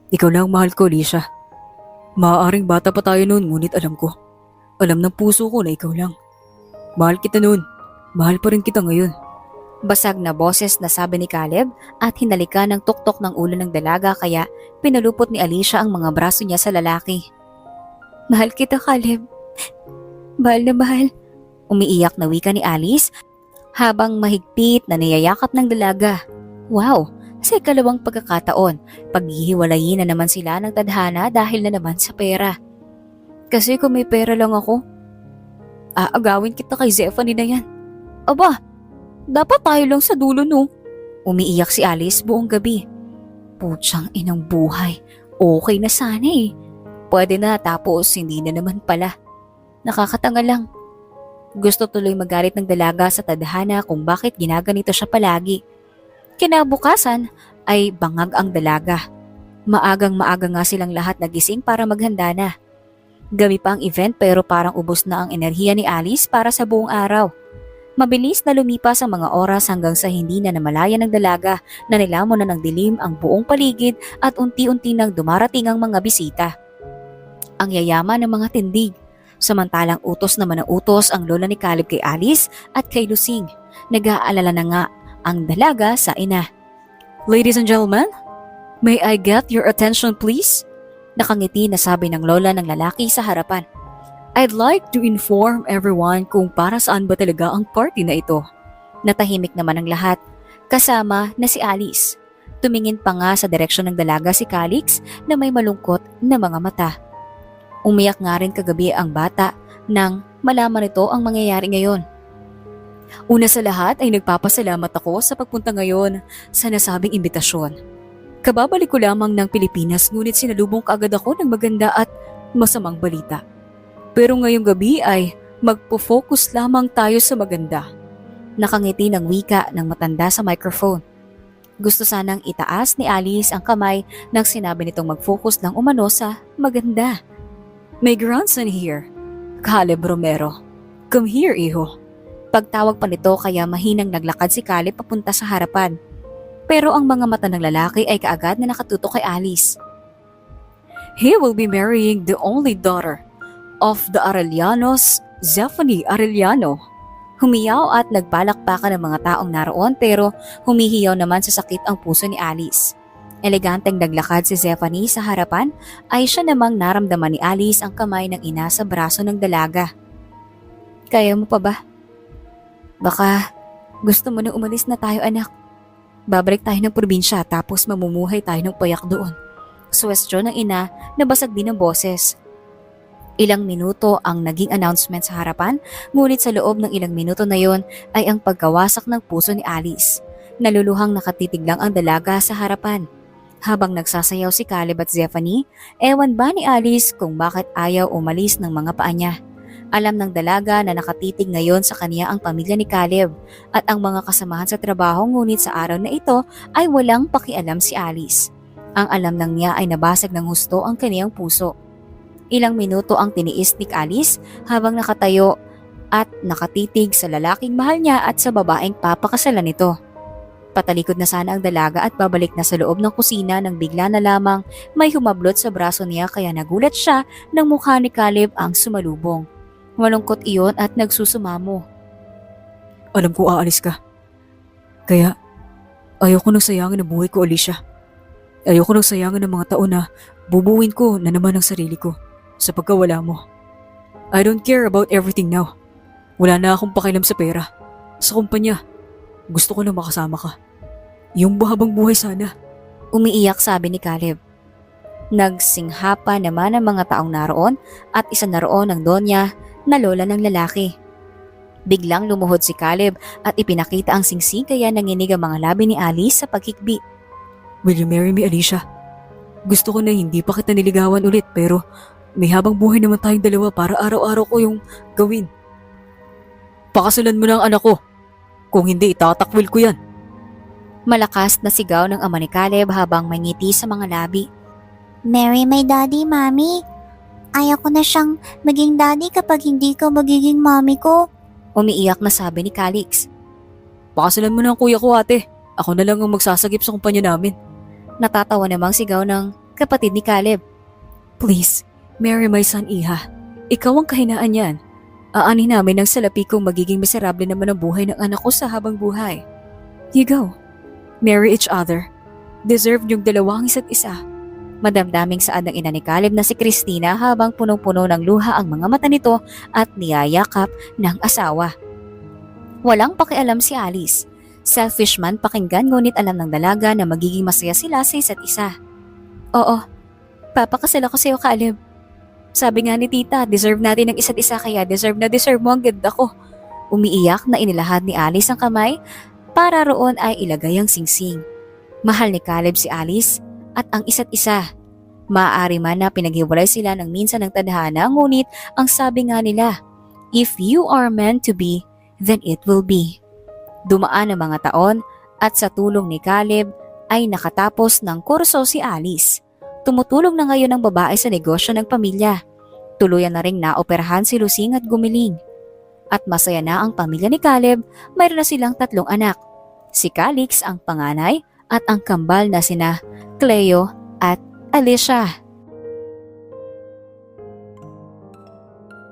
"Ikaw lang mahal ko, Alicia. Maaaring bata pa tayo noon ngunit alam ko. Alam ng puso ko na ikaw lang. Mahal kita noon. Mahal pa rin kita ngayon." Basag na boses na sabi ni Caleb at hinalikan ng tuktok ng ulo ng dalaga kaya pinalupot ni Alicia ang mga braso niya sa lalaki. "Mahal kita, Caleb. Mahal na mahal." Umiiyak na wika ni Alice habang mahigpit na niyayakap ng dalaga. Wow! Sa ikalawang pagkakataon, paghihiwalayin na naman sila ng tadhana dahil na naman sa pera. "Kasi kung may pera lang ako, aagawin kita kay Zephanie na yan." "Aba, Dapat tayo lang sa dulo, no? Umiiyak si Alice buong gabi. Putsang inang buhay. Okay na sana eh. Pwede na tapos hindi na naman pala. Nakakatanga lang. Gusto tuloy magalit ng dalaga sa tadhana kung bakit ginaganito siya palagi. Kinabukasan ay bangag ang dalaga. Maagang-maaga nga silang lahat nagising para maghanda na. Gabi pa ang event pero parang ubos na ang enerhiya ni Alice para sa buong araw. Mabilis na lumipas ang mga oras hanggang sa hindi na namalayan ng dalaga na nilamon na ng dilim ang buong paligid at unti-unti nang dumarating ang mga bisita. Ang yayaman ng mga tindig. Samantalang utos naman ng utos ang lola ni Caleb kay Alice at kay Lusing. Nag-aalala na nga ang dalaga sa ina. Ladies and gentlemen, may I get your attention please? Nakangiti na sabi ng lola ng lalaki sa harapan. I'd like to inform everyone kung para saan ba talaga ang party na ito. Natahimik naman ang lahat, kasama na si Alice. Tumingin pa nga sa direksyon ng dalaga si Calix na may malungkot na mga mata. Umiyak nga rin kagabi ang bata nang malaman nito ang mangyayari ngayon. Una sa lahat ay nagpapasalamat ako sa pagpunta ngayon sa nasabing imbitasyon. Kababalik ko lamang ng Pilipinas ngunit sinalubong kaagad ako ng maganda at masamang balita. Pero ngayong gabi ay magpo-focus lamang tayo sa maganda. Nakangiti ng wika ng matanda sa microphone. Gusto sanang itaas ni Alice ang kamay nang sinabi nitong mag-focus lang umano sa maganda. My grandson here, Caleb Romero. Come here, iho. Pagtawag pa nito kaya mahinang naglakad si Caleb papunta sa harapan. Pero ang mga mata ng lalaki ay kaagad na nakatutok kay Alice. He will be marrying the only daughter of the Arellanos, Zephanie Arellano. Humiyaw at nagpalakpakan ng mga taong naroon pero humihiyaw naman sa sakit ang puso ni Alice. Eleganteng naglakad si Zephanie sa harapan ay siya namang naramdaman ni Alice ang kamay ng ina sa braso ng dalaga. Kaya mo pa ba? Baka gusto mo nang umalis na tayo anak. Babalik tayo ng probinsya tapos mamumuhay tayo ng payak doon. Suwestyon ng ina na basag din ng boses. Ilang minuto ang naging announcement sa harapan, ngunit sa loob ng ilang minuto na yon ay ang pagkawasak ng puso ni Alice. Naluluhang nakatitig lang ang dalaga sa harapan. Habang nagsasayaw si Caleb at Zephanie, ewan ba ni Alice kung bakit ayaw umalis ng mga paa niya. Alam ng dalaga na nakatitig ngayon sa kanya ang pamilya ni Caleb at ang mga kasamahan sa trabaho ngunit sa araw na ito ay walang pakialam si Alice. Ang alam ng niya ay nabasag ng husto ang kaniyang puso. Ilang minuto ang tiniis ni Alice habang nakatayo at nakatitig sa lalaking mahal niya at sa babaeng papakasalan nito. Patalikod na sana ang dalaga at babalik na sa loob ng kusina nang bigla na lamang may humablot sa braso niya kaya nagulat siya nang mukha ni Caleb ang sumalubong. Malungkot iyon at nagsusumamo. Alam ko aalis ka. Kaya ayoko nang sayangin ang buhay ko, Alicia. Ayoko nang sayangin ang mga taon na bubuin ko na naman ang sarili ko sa pagkawala mo. I don't care about everything now. Wala na akong pakialam sa pera, sa kumpanya. Gusto ko na makasama ka. Yung habang buhay sana. Umiiyak sabi ni Caleb. Nagsingha pa naman ang mga taong naroon at isa na roon ang donya na lola ng lalaki. Biglang lumuhod si Caleb at ipinakita ang singsing kaya nanginig ang mga labi ni Alice sa pagkikbi. Will you marry me, Alicia? Gusto ko na hindi pa kita niligawan ulit pero may habang buhay naman tayong dalawa para araw-araw ko yung gawin. Pakasalan mo na ang anak ko. Kung hindi, itatakwil ko yan. Malakas na sigaw ng ama ni Caleb habang may ngiti sa mga labi. Marry my daddy, mommy. Ayaw ko na siyang maging daddy kapag hindi ka magiging mommy ko. Umiiyak na sabi ni Calix. Pakasalan mo na ang kuya ko, ate. Ako na lang ang magsasagip sa kumpanya namin. Natatawa namang sigaw ng kapatid ni Caleb. Please, marry my son, Iha. Ikaw ang kahinaan yan. Aanin namin ng salapi kung magiging miserable naman ang buhay ng anak ko sa habang buhay. You go. Marry each other. Deserve niyong dalawang isa't isa. Madamdaming saad ng ina ni Caleb na si Christina habang punong-puno ng luha ang mga mata nito at niyayakap ng asawa. Walang pakialam si Alice. Selfish man pakinggan ngunit alam ng dalaga na magiging masaya sila sa isa't isa. Oo, papakasal ako sa iyo, Caleb. Sabi nga ni tita, deserve natin ng isa't isa kaya deserve na deserve mo ang ganda ko. Umiiyak na inilahad ni Alice ang kamay para roon ay ilagay ang singsing. Mahal ni Caleb si Alice at ang isa't isa. Maaari man na pinaghiwalay sila ng minsan ng tadhana, ngunit ang sabi nga nila, if you are meant to be, then it will be. Dumaan ang mga taon at sa tulong ni Caleb ay nakatapos ng kurso si Alice. Tumutulong na ngayon ang babae sa negosyo ng pamilya. Tuluyan na ring naoperahan si Lusing at gumiling. At masaya na ang pamilya ni Caleb, mayroon na silang 3 anak. Si Calix ang panganay at ang kambal na sina Cleo at Alicia.